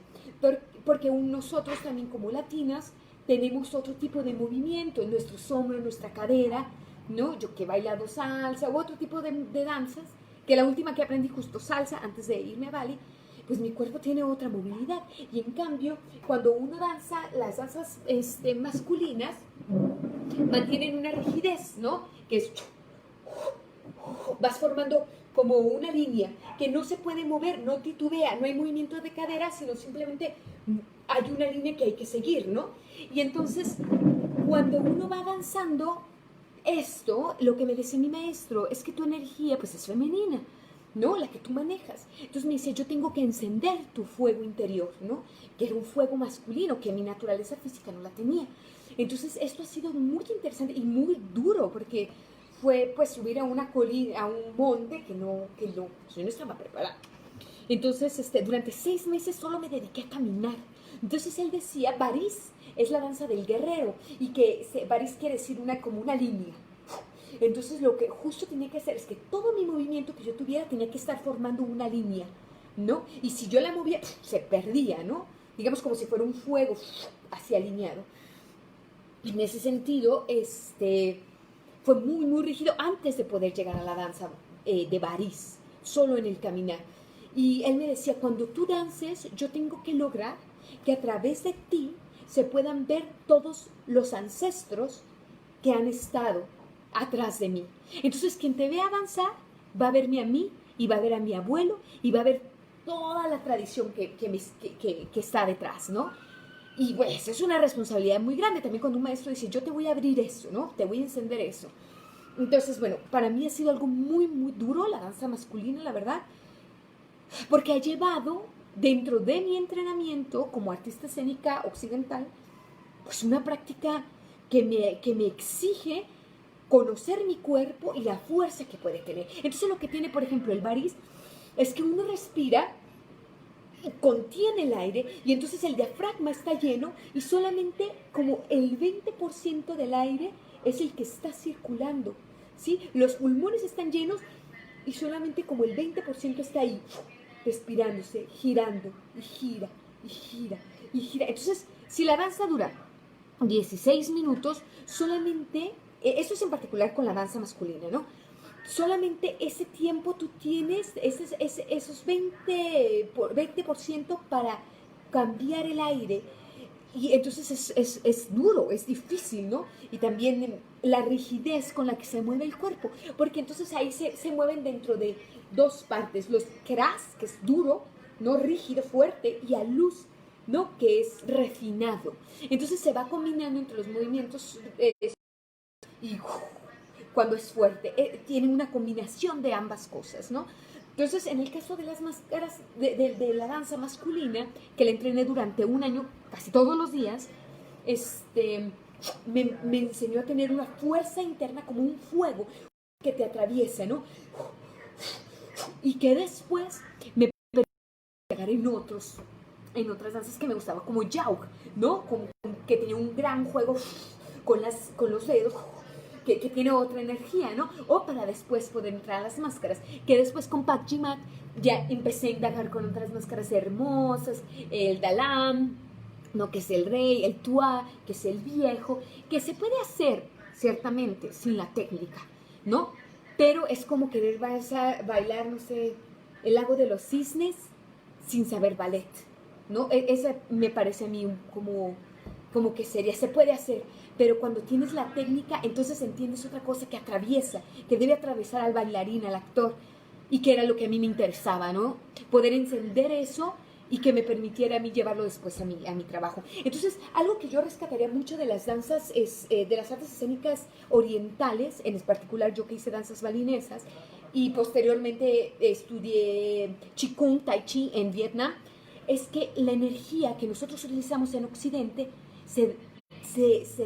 porque nosotros también como latinas tenemos otro tipo de movimiento en nuestros hombros, en nuestra cadera, ¿no? Yo que he bailado salsa u otro tipo de danzas, que la última que aprendí justo salsa antes de irme a Bali, pues mi cuerpo tiene otra movilidad. Y en cambio, cuando uno danza, las danzas masculinas mantienen una rigidez, ¿no? Que es, vas formando como una línea que no se puede mover, no titubea, no hay movimiento de cadera, sino simplemente hay una línea que hay que seguir, ¿no? Y entonces, cuando uno va danzando esto, lo que me decía mi maestro es que tu energía pues es femenina, ¿no? La que tú manejas. Entonces me dice, yo tengo que encender tu fuego interior, ¿no? Que era un fuego masculino, que mi naturaleza física no la tenía. Entonces esto ha sido muy interesante y muy duro, porque fue pues subir a una colina, a un monte que yo no estaba preparada. Entonces, durante 6 meses solo me dediqué a caminar. Entonces él decía, Baris es la danza del guerrero, y que Baris quiere decir como una línea. Entonces lo que justo tenía que hacer es que todo mi movimiento que yo tuviera tenía que estar formando una línea, ¿no? Y si yo la movía, se perdía, ¿no? Digamos como si fuera un fuego así alineado. En ese sentido, fue muy, muy rígido antes de poder llegar a la danza de Baris, solo en el caminar. Y él me decía, cuando tú dances, yo tengo que lograr que a través de ti se puedan ver todos los ancestros que han estado atrás de mí. Entonces, quien te vea danzar va a verme a mí, y va a ver a mi abuelo, y va a ver toda la tradición que está detrás, ¿no? Y pues es una responsabilidad muy grande también cuando un maestro dice, yo te voy a abrir eso, ¿no? Te voy a encender eso. Entonces, bueno, para mí ha sido algo muy, muy duro la danza masculina, la verdad, porque ha llevado dentro de mi entrenamiento como artista escénica occidental, pues una práctica que me exige conocer mi cuerpo y la fuerza que puede tener. Entonces lo que tiene, por ejemplo, el Baris es que uno respira, contiene el aire, y entonces el diafragma está lleno y solamente como el 20% del aire es el que está circulando, ¿sí? Los pulmones están llenos y solamente como el 20% está ahí, respirándose, girando, y gira, y gira, y gira. Entonces, si la danza dura 16 minutos, solamente, eso es en particular con la danza masculina, ¿no? Solamente ese tiempo tú tienes, esos 20% para cambiar el aire. Y entonces es duro, es difícil, ¿no? Y también la rigidez con la que se mueve el cuerpo, porque entonces ahí se mueven dentro de dos partes, los kras, que es duro, ¿no? Rígido, fuerte, y aluz, ¿no? Que es refinado. Entonces se va combinando entre los movimientos y cuando es fuerte, tiene una combinación de ambas cosas, ¿no? Entonces, en el caso de las máscaras, de la danza masculina, que la entrené durante un año, casi todos los días, me enseñó a tener una fuerza interna como un fuego que te atraviesa, ¿no? Y que después me pegar en otras danzas que me gustaba, como Yauk, ¿no? Como que tenía un gran juego con los dedos, que tiene otra energía, ¿no? O para después poder entrar a las máscaras, que después con Pak Jimat ya empecé a indagar con otras máscaras hermosas, el Dalam, ¿no? Que es el rey, el Tua, que es el viejo, que se puede hacer, ciertamente, sin la técnica, ¿no? Pero es como querer bailar, no sé, el lago de los cisnes sin saber ballet, ¿no? Esa me parece a mí como que sería, se puede hacer, pero cuando tienes la técnica, entonces entiendes otra cosa que atraviesa, que debe atravesar al bailarín, al actor, y que era lo que a mí me interesaba, ¿no? Poder encender eso y que me permitiera a mí llevarlo después a mi trabajo. Entonces, algo que yo rescataría mucho de las danzas, de las artes escénicas orientales, en particular yo que hice danzas balinesas, y posteriormente estudié Qigong, Tai Chi en Vietnam, es que la energía que nosotros utilizamos en Occidente se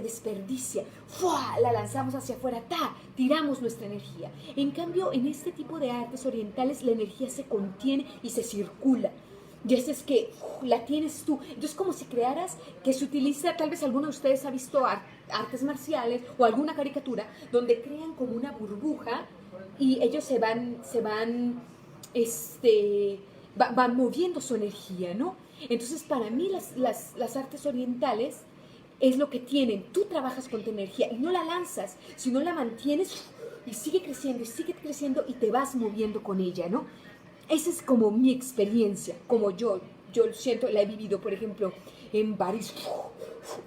desperdicia, ¡fua! La lanzamos hacia afuera, ¡ta! Tiramos nuestra energía. En cambio, en este tipo de artes orientales, la energía se contiene y se circula. Y eso es que la tienes tú. Entonces, como si crearas que se utiliza, tal vez alguno de ustedes ha visto artes marciales o alguna caricatura donde crean como una burbuja y ellos van moviendo su energía, ¿no? Entonces, para mí las artes orientales es lo que tienen. Tú trabajas con tu energía y no la lanzas, sino la mantienes y sigue creciendo y te vas moviendo con ella, ¿no? Esa es como mi experiencia, como yo siento, la he vivido, por ejemplo, en París.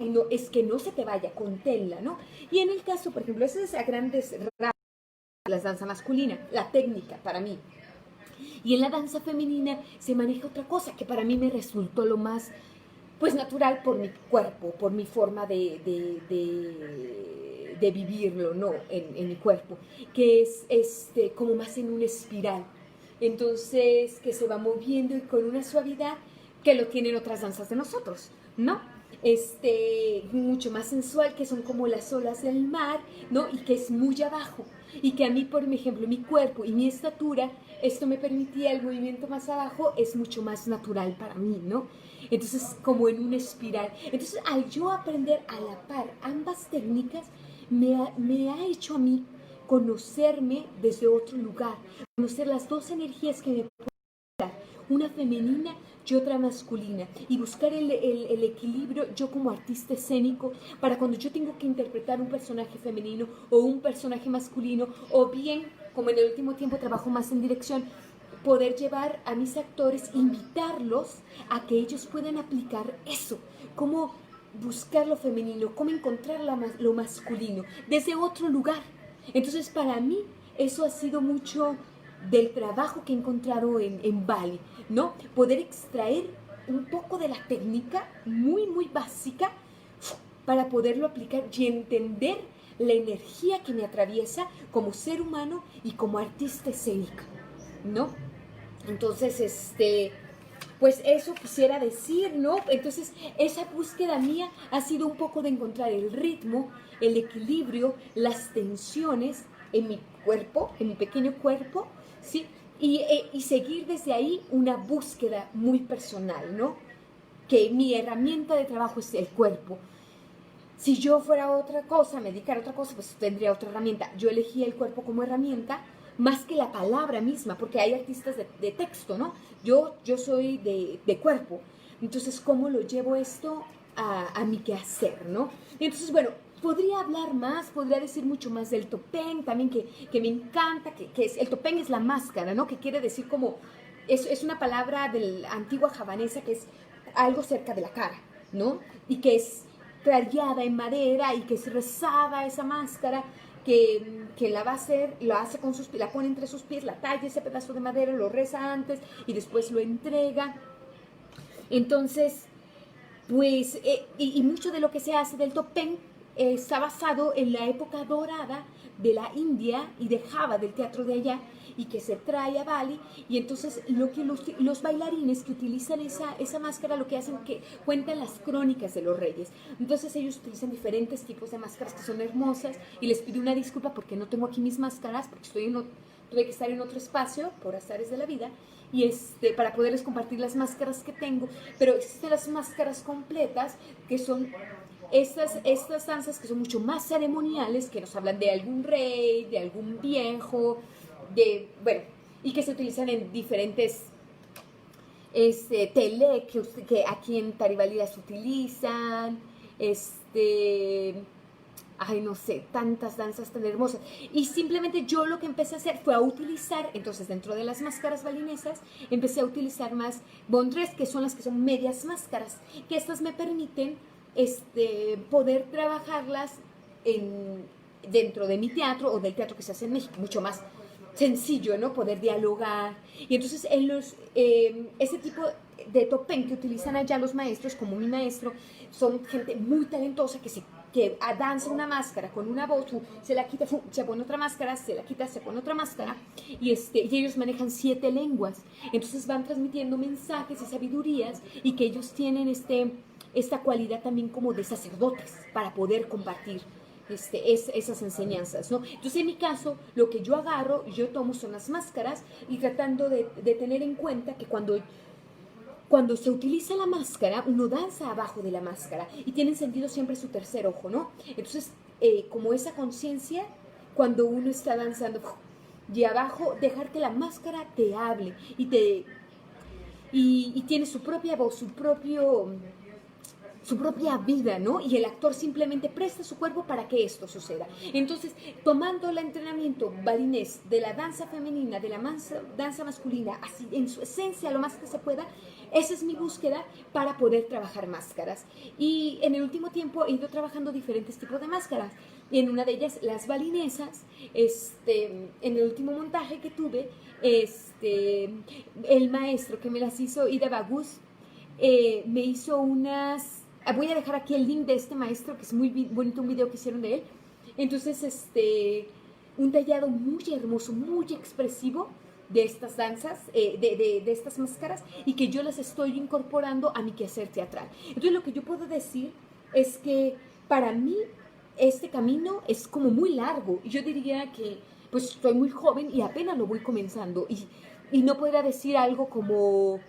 No, es que no se te vaya, conténla, ¿no? Y en el caso, por ejemplo, eso es a grandes rasgos la danza masculina, la técnica para mí. Y en la danza femenina se maneja otra cosa que para mí me resultó lo más, pues, natural por mi cuerpo, por mi forma de vivirlo, ¿no? En mi cuerpo, que es como más en una espiral. Entonces, que se va moviendo y con una suavidad que lo tienen otras danzas de nosotros, ¿no? Mucho más sensual, que son como las olas del mar, ¿no? Y que es muy abajo. Y que a mí, por ejemplo, mi cuerpo y mi estatura, esto me permitía el movimiento más abajo, es mucho más natural para mí, ¿no? Entonces, como en una espiral. Entonces, al yo aprender a la par ambas técnicas, me ha hecho a mí conocerme desde otro lugar, conocer las dos energías que me pueden dar, una femenina y otra masculina, y buscar el equilibrio yo como artista escénico para cuando yo tengo que interpretar un personaje femenino o un personaje masculino, o bien, como en el último tiempo trabajo más en dirección, poder llevar a mis actores, invitarlos a que ellos puedan aplicar eso, cómo buscar lo femenino, cómo encontrar lo masculino desde otro lugar. Entonces, para mí, eso ha sido mucho del trabajo que he encontrado en Bali, ¿no? Poder extraer un poco de la técnica muy, muy básica para poderlo aplicar y entender la energía que me atraviesa como ser humano y como artista escénica, ¿no? Entonces, pues eso quisiera decir, ¿no? Entonces, esa búsqueda mía ha sido un poco de encontrar el ritmo, el equilibrio, las tensiones en mi cuerpo, en mi pequeño cuerpo, ¿sí? Y seguir desde ahí una búsqueda muy personal, ¿no? Que mi herramienta de trabajo es el cuerpo. Si yo fuera otra cosa, me dedicara a otra cosa, pues tendría otra herramienta. Yo elegí el cuerpo como herramienta más que la palabra misma, porque hay artistas de texto, ¿no? Yo soy de cuerpo. Entonces, ¿cómo lo llevo esto a mi quehacer, ¿no? Entonces, bueno, podría hablar más, podría decir mucho más del topeng, también que me encanta, el topeng es la máscara, ¿no? Que quiere decir como, es una palabra de la antigua javanesa que es algo cerca de la cara, ¿no? Y que es tallada en madera y que es rezada esa máscara, que la va a hacer, la pone entre sus pies, la talla ese pedazo de madera, lo reza antes y después lo entrega. Entonces, pues, y mucho de lo que se hace del topeng está basado en la época dorada de la India y de Java, del teatro de allá, y que se trae a Bali, y entonces lo que los bailarines que utilizan esa máscara lo que hacen es que cuentan las crónicas de los reyes. Entonces ellos utilizan diferentes tipos de máscaras que son hermosas, y les pido una disculpa porque no tengo aquí mis máscaras, porque tuve que estar en otro espacio por azares de la vida, y para poderles compartir las máscaras que tengo, pero existen las máscaras completas que son estas danzas que son mucho más ceremoniales, que nos hablan de algún rey, de algún viejo, bueno, y que se utilizan en diferentes tele, que aquí en Taribali las utilizan, ay, no sé, tantas danzas tan hermosas. Y simplemente yo lo que empecé a hacer fue a utilizar, entonces dentro de las máscaras balinesas, empecé a utilizar más bondres, que son las que son medias máscaras, que estas me permiten poder trabajarlas dentro de mi teatro o del teatro que se hace en México, mucho más sencillo, ¿no? Poder dialogar. Y entonces ese tipo de topén que utilizan allá los maestros, como mi maestro, son gente muy talentosa que danza una máscara con una voz, se la quita, se pone otra máscara, se la quita, se pone otra máscara, y ellos manejan 7 lenguas. Entonces van transmitiendo mensajes y sabidurías, y que ellos tienen esta cualidad también como de sacerdotes para poder compartir esas enseñanzas, ¿no? Entonces, en mi caso, lo que yo agarro, yo tomo son las máscaras, y tratando de tener en cuenta que cuando se utiliza la máscara, uno danza abajo de la máscara y tiene encendido siempre su tercer ojo, ¿no? Entonces, como esa conciencia, cuando uno está danzando, y abajo, dejar que la máscara te hable y tiene su propia voz, su propia vida, ¿no? Y el actor simplemente presta su cuerpo para que esto suceda. Entonces, tomando el entrenamiento balinés de la danza femenina, de la danza masculina, así en su esencia, lo más que se pueda, esa es mi búsqueda para poder trabajar máscaras. Y en el último tiempo he ido trabajando diferentes tipos de máscaras. Y en una de ellas, las balinesas, en el último montaje que tuve, el maestro que me las hizo, Ida Bagus, me hizo unas... Voy a dejar aquí el link de este maestro, que es muy bonito, un video que hicieron de él. Entonces, un tallado muy hermoso, muy expresivo de estas danzas, de estas máscaras, y que yo las estoy incorporando a mi quehacer teatral. Entonces, lo que yo puedo decir es que para mí este camino es como muy largo. Yo diría que pues estoy muy joven y apenas lo voy comenzando, y no podría decir algo como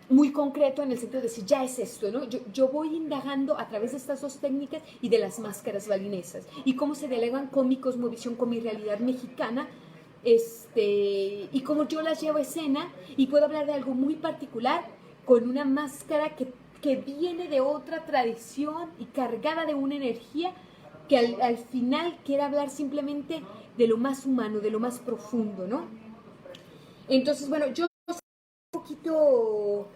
muy concreto en el sentido de decir, ya es esto, ¿no? Yo voy indagando a través de estas 2 técnicas y de las máscaras balinesas, y cómo se dialogan con mi cosmovisión, con mi realidad mexicana, y cómo yo las llevo a escena, y puedo hablar de algo muy particular con una máscara que viene de otra tradición y cargada de una energía que al final quiere hablar simplemente de lo más humano, de lo más profundo, ¿no? Entonces, bueno, yo un poquito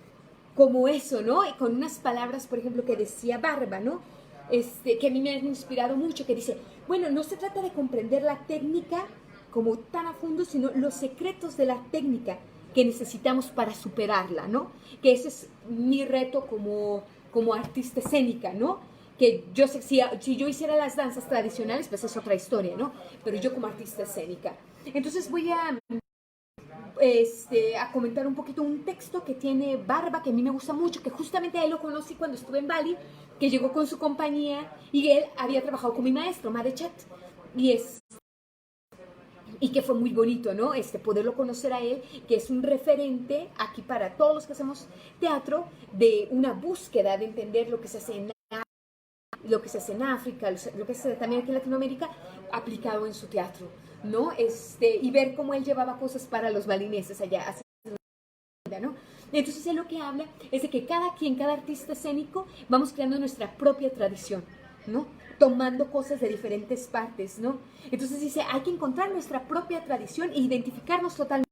como eso, ¿no? Y con unas palabras, por ejemplo, que decía Barba, ¿no? Que a mí me han inspirado mucho, que dice, bueno, no se trata de comprender la técnica como tan a fondo, sino los secretos de la técnica que necesitamos para superarla, ¿no? Que ese es mi reto como artista escénica, ¿no? Que yo sé, si yo hiciera las danzas tradicionales, pues es otra historia, ¿no? Pero yo como artista escénica. Entonces voy a comentar un poquito un texto que tiene Barba, que a mí me gusta mucho, que justamente a él lo conocí cuando estuve en Bali, que llegó con su compañía, y él había trabajado con mi maestro, Madechat, y que fue muy bonito, ¿no? Poderlo conocer a él, que es un referente aquí para todos los que hacemos teatro, de una búsqueda de entender lo que se hace en África, lo que se hace también aquí en Latinoamérica, aplicado en su teatro, ¿no? Y ver cómo él llevaba cosas para los balineses allá, ¿no? Entonces él lo que habla es de que cada artista escénico, vamos creando nuestra propia tradición, ¿no? Tomando cosas de diferentes partes, ¿no? Entonces dice, hay que encontrar nuestra propia tradición e identificarnos totalmente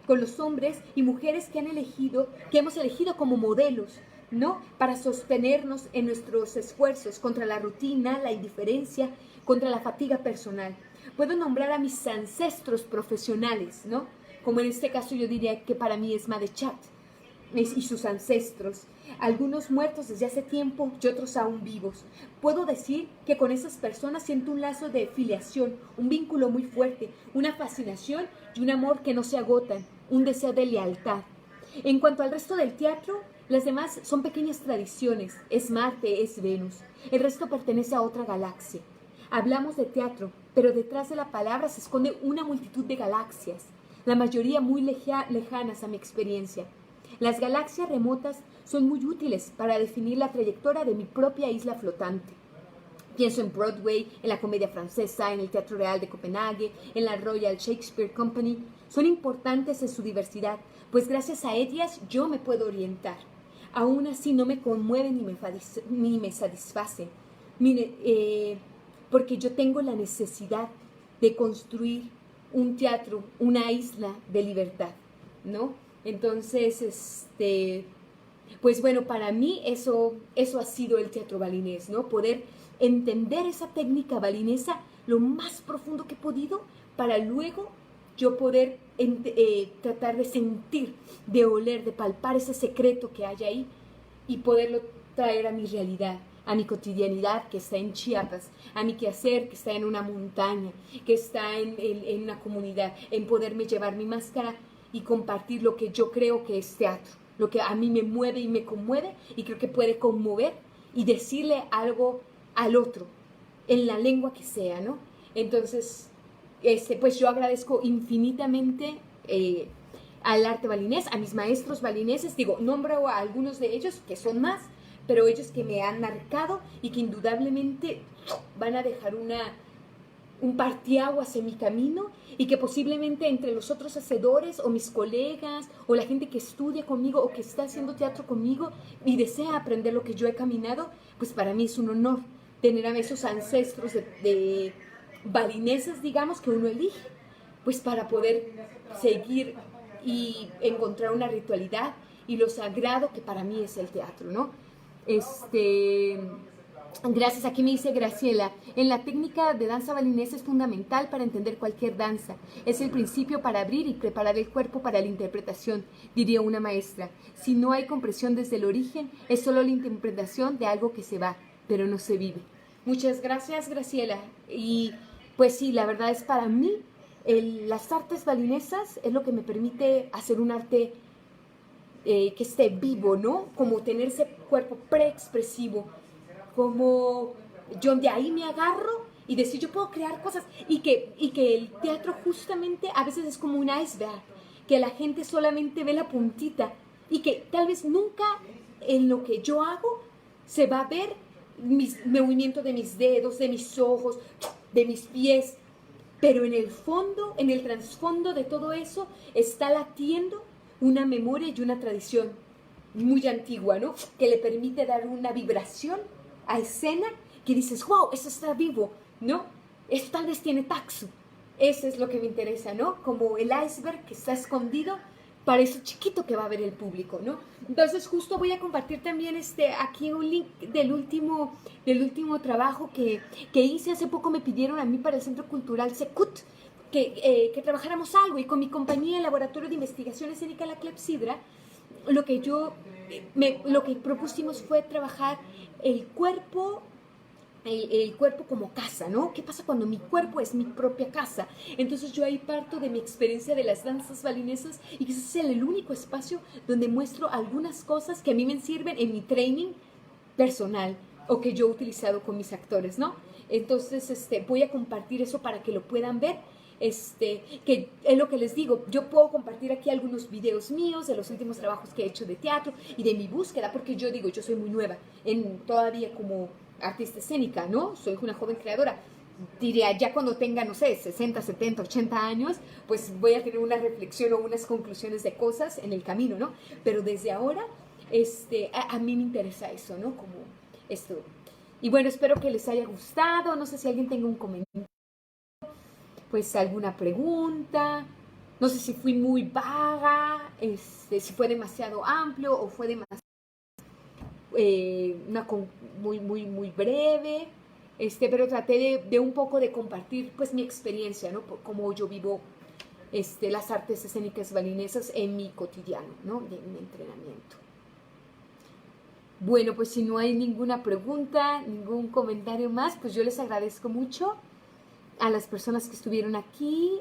con los hombres y mujeres que hemos elegido como modelos, ¿no? Para sostenernos en nuestros esfuerzos contra la rutina, la indiferencia, contra la fatiga personal. Puedo nombrar a mis ancestros profesionales, ¿no? Como en este caso yo diría que para mí es Madechat, y sus ancestros, algunos muertos desde hace tiempo y otros aún vivos. Puedo decir que con esas personas siento un lazo de filiación, un vínculo muy fuerte, una fascinación y un amor que no se agotan, un deseo de lealtad. En cuanto al resto del teatro, las demás son pequeñas tradiciones, es Marte, es Venus, el resto pertenece a otra galaxia. Hablamos de teatro, pero detrás de la palabra se esconde una multitud de galaxias, la mayoría muy lejanas a mi experiencia. Las galaxias remotas son muy útiles para definir la trayectoria de mi propia isla flotante. Pienso en Broadway, en la Comedia Francesa, en el Teatro Real de Copenhague, en la Royal Shakespeare Company. Son importantes en su diversidad, pues gracias a ellas yo me puedo orientar. Aún así no me conmueven ni me satisfacen. Mire, porque yo tengo la necesidad de construir un teatro, una isla de libertad, ¿no? Entonces, pues bueno, para mí eso ha sido el teatro balinés, ¿no? Poder entender esa técnica balinesa lo más profundo que he podido para luego yo poder tratar de sentir, de oler, de palpar ese secreto que hay ahí y poderlo traer a mi realidad, a mi cotidianidad que está en Chiapas, a mi quehacer que está en una montaña, que está en una comunidad, en poderme llevar mi máscara y compartir lo que yo creo que es teatro, lo que a mí me mueve y me conmueve y creo que puede conmover y decirle algo al otro, en la lengua que sea, ¿no? Entonces, pues yo agradezco infinitamente al arte balinés, a mis maestros balineses, digo, nombro a algunos de ellos, que son más, pero ellos que me han marcado y que indudablemente van a dejar un parteaguas en mi camino y que posiblemente entre los otros hacedores o mis colegas o la gente que estudia conmigo o que está haciendo teatro conmigo y desea aprender lo que yo he caminado, pues para mí es un honor tener a esos ancestros de balineses, digamos, que uno elige, pues para poder seguir y encontrar una ritualidad y lo sagrado que para mí es el teatro, ¿no? Gracias, aquí me dice Graciela, en la técnica de danza balinesa es fundamental para entender cualquier danza. Es el principio para abrir y preparar el cuerpo para la interpretación, diría una maestra. Si no hay compresión desde el origen, es solo la interpretación de algo que se va, pero no se vive. Muchas gracias, Graciela. Y pues sí, la verdad es para mí, las artes balinesas es lo que me permite hacer un arte que esté vivo, ¿no? Como tener ese cuerpo preexpresivo, como yo de ahí me agarro y decir yo puedo crear cosas y que el teatro justamente a veces es como un iceberg, que la gente solamente ve la puntita y que tal vez nunca en lo que yo hago se va a ver mis movimiento de mis dedos, de mis ojos, de mis pies, pero en el fondo, en el trasfondo de todo eso está latiendo una memoria y una tradición muy antigua, ¿no? Que le permite dar una vibración a escena que dices, wow, eso está vivo, ¿no? Esto tal vez tiene taxo. Eso es lo que me interesa, ¿no? Como el iceberg que está escondido para eso chiquito que va a ver el público, ¿no? Entonces justo voy a compartir también aquí un link del último trabajo que hice. Hace poco me pidieron a mí para el Centro Cultural Secut que trabajáramos algo y con mi compañía, el Laboratorio de Investigación Escénica La Clepsidra, lo que propusimos fue trabajar el cuerpo como casa, ¿no? ¿Qué pasa cuando mi cuerpo es mi propia casa? Entonces yo ahí parto de mi experiencia de las danzas balinesas y que ese es el único espacio donde muestro algunas cosas que a mí me sirven en mi training personal o que yo he utilizado con mis actores, ¿no? Entonces voy a compartir eso para que lo puedan ver. Que es lo que les digo, yo puedo compartir aquí algunos videos míos de los últimos trabajos que he hecho de teatro y de mi búsqueda, porque yo digo, yo soy muy nueva todavía como artista escénica, ¿no? Soy una joven creadora. Diría, ya cuando tenga, no sé, 60, 70, 80 años, pues voy a tener una reflexión o unas conclusiones de cosas en el camino, ¿no? Pero desde ahora, a mí me interesa eso, ¿no? Como esto. Y bueno, espero que les haya gustado. No sé si alguien tenga un comentario, pues alguna pregunta. No sé si fui muy vaga, si fue demasiado amplio o fue demasiado muy breve, pero traté de un poco de compartir pues mi experiencia, ¿no? Cómo yo vivo las artes escénicas balinesas en mi cotidiano, ¿no? En mi entrenamiento. Bueno, pues si no hay ninguna pregunta, ningún comentario más, pues yo les agradezco mucho a las personas que estuvieron aquí,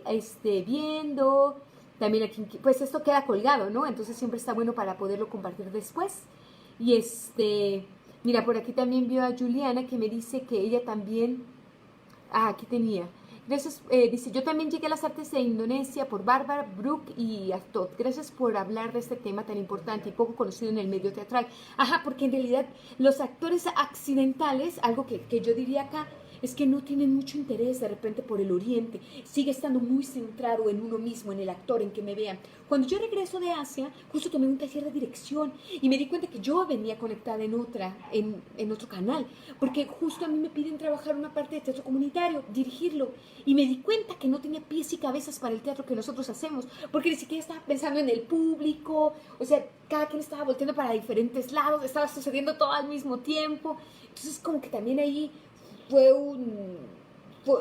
viendo, también aquí, pues esto queda colgado, ¿no? Entonces siempre está bueno para poderlo compartir después. Y mira, por aquí también veo a Juliana que me dice que ella también, aquí tenía. Gracias, dice, yo también llegué a las artes de Indonesia por Bárbara, Brooke y Artot. Gracias por hablar de este tema tan importante y poco conocido en el medio teatral. Ajá, porque en realidad los actores accidentales, algo que yo diría acá, es que no tienen mucho interés de repente por el oriente, sigue estando muy centrado en uno mismo, en el actor, en que me vean. Cuando yo regreso de Asia, justo tomé un taller de dirección y me di cuenta que yo venía conectada en otro canal, porque justo a mí me piden trabajar una parte de teatro comunitario, dirigirlo, y me di cuenta que no tenía pies y cabezas para el teatro que nosotros hacemos, porque ni siquiera estaba pensando en el público, o sea, cada quien estaba volteando para diferentes lados, estaba sucediendo todo al mismo tiempo, entonces como que también ahí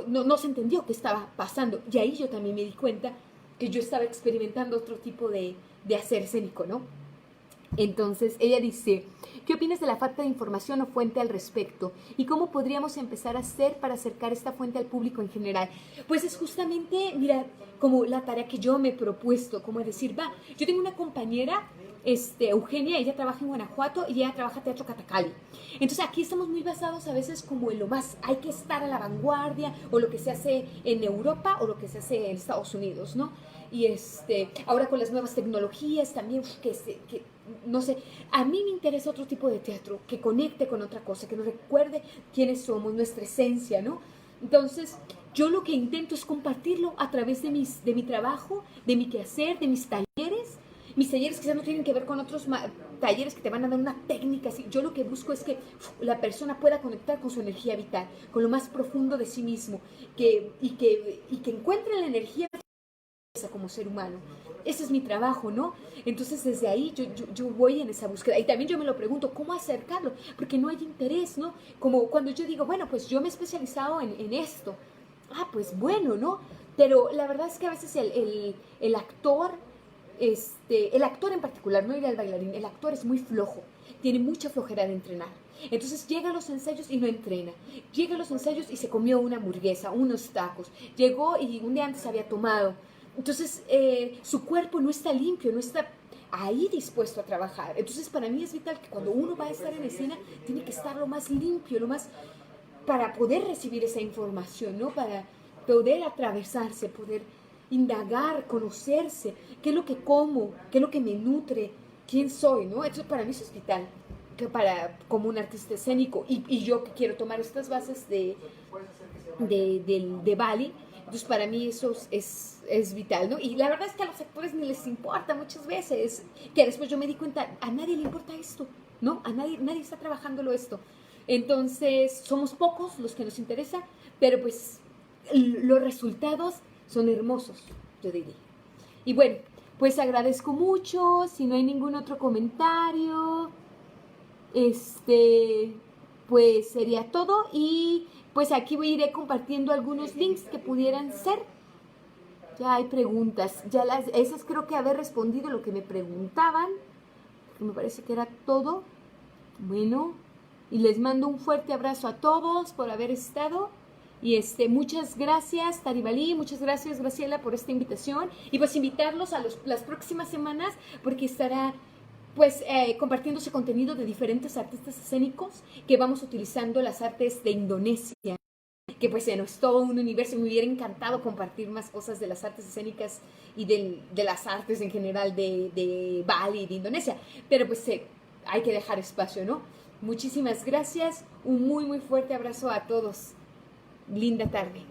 no se entendió qué estaba pasando. Y ahí yo también me di cuenta que yo estaba experimentando otro tipo de hacer escénico, ¿no? Entonces ella dice, ¿qué opinas de la falta de información o fuente al respecto? ¿Y cómo podríamos empezar a hacer para acercar esta fuente al público en general? Pues es justamente, mira, como la tarea que yo me he propuesto, como decir, yo tengo una compañera, Eugenia, ella trabaja en Guanajuato y ella trabaja teatro Catacali. Entonces aquí estamos muy basados a veces como en lo más, hay que estar a la vanguardia, o lo que se hace en Europa o lo que se hace en Estados Unidos, ¿no? Y ahora con las nuevas tecnologías también, que no sé, a mí me interesa otro tipo de teatro, que conecte con otra cosa, que nos recuerde quiénes somos, nuestra esencia, ¿no? Entonces, yo lo que intento es compartirlo a través de mi trabajo, de mi quehacer, de mis talleres. Mis talleres quizás no tienen que ver con otros talleres que te van a dar una técnica así. Yo lo que busco es que la persona pueda conectar con su energía vital, con lo más profundo de sí mismo, y que encuentre la energía como ser humano. Ese es mi trabajo, ¿no? Entonces desde ahí yo voy en esa búsqueda. Y también yo me lo pregunto, ¿cómo acercarlo? Porque no hay interés, ¿no? Como cuando yo digo, bueno, pues yo me he especializado en esto. Pues bueno, ¿no? Pero la verdad es que a veces el actor, el actor en particular, no iré al bailarín, el actor es muy flojo, tiene mucha flojera de entrenar. Entonces llega a los ensayos y no entrena. Llega a los ensayos y se comió una hamburguesa, unos tacos. Llegó y un día antes había tomado. Entonces, su cuerpo no está limpio, no está ahí dispuesto a trabajar. Entonces, para mí es vital que cuando uno va a estar en escena, tiene que estar lo más limpio, para poder recibir esa información, ¿no? Para poder atravesarse, poder indagar, conocerse, qué es lo que como, qué es lo que me nutre, quién soy, ¿no? Entonces, para mí eso es vital, como un artista escénico. Y yo que quiero tomar estas bases de Bali, entonces para mí eso es vital, ¿no? Y la verdad es que a los actores ni les importa muchas veces, que después yo me di cuenta, a nadie le importa esto, ¿no? A nadie está trabajándolo esto. Entonces somos pocos los que nos interesa, pero pues los resultados son hermosos, yo diría. Y bueno, pues agradezco mucho. Si no hay ningún otro comentario, pues sería todo. Y pues aquí iré compartiendo algunos links que pudieran ser. Ya hay preguntas. Esas creo que haber respondido lo que me preguntaban. Me parece que era todo. Bueno, y les mando un fuerte abrazo a todos por haber estado. Y muchas gracias, Taribalí, muchas gracias, Graciela, por esta invitación. Y pues invitarlos a las próximas semanas, porque estará pues compartiéndose contenido de diferentes artistas escénicos que vamos utilizando las artes de Indonesia, que pues es todo un universo. Me hubiera encantado compartir más cosas de las artes escénicas y de las artes en general de Bali y de Indonesia, pero pues hay que dejar espacio, ¿no? Muchísimas gracias, un muy muy fuerte abrazo a todos. Linda tarde.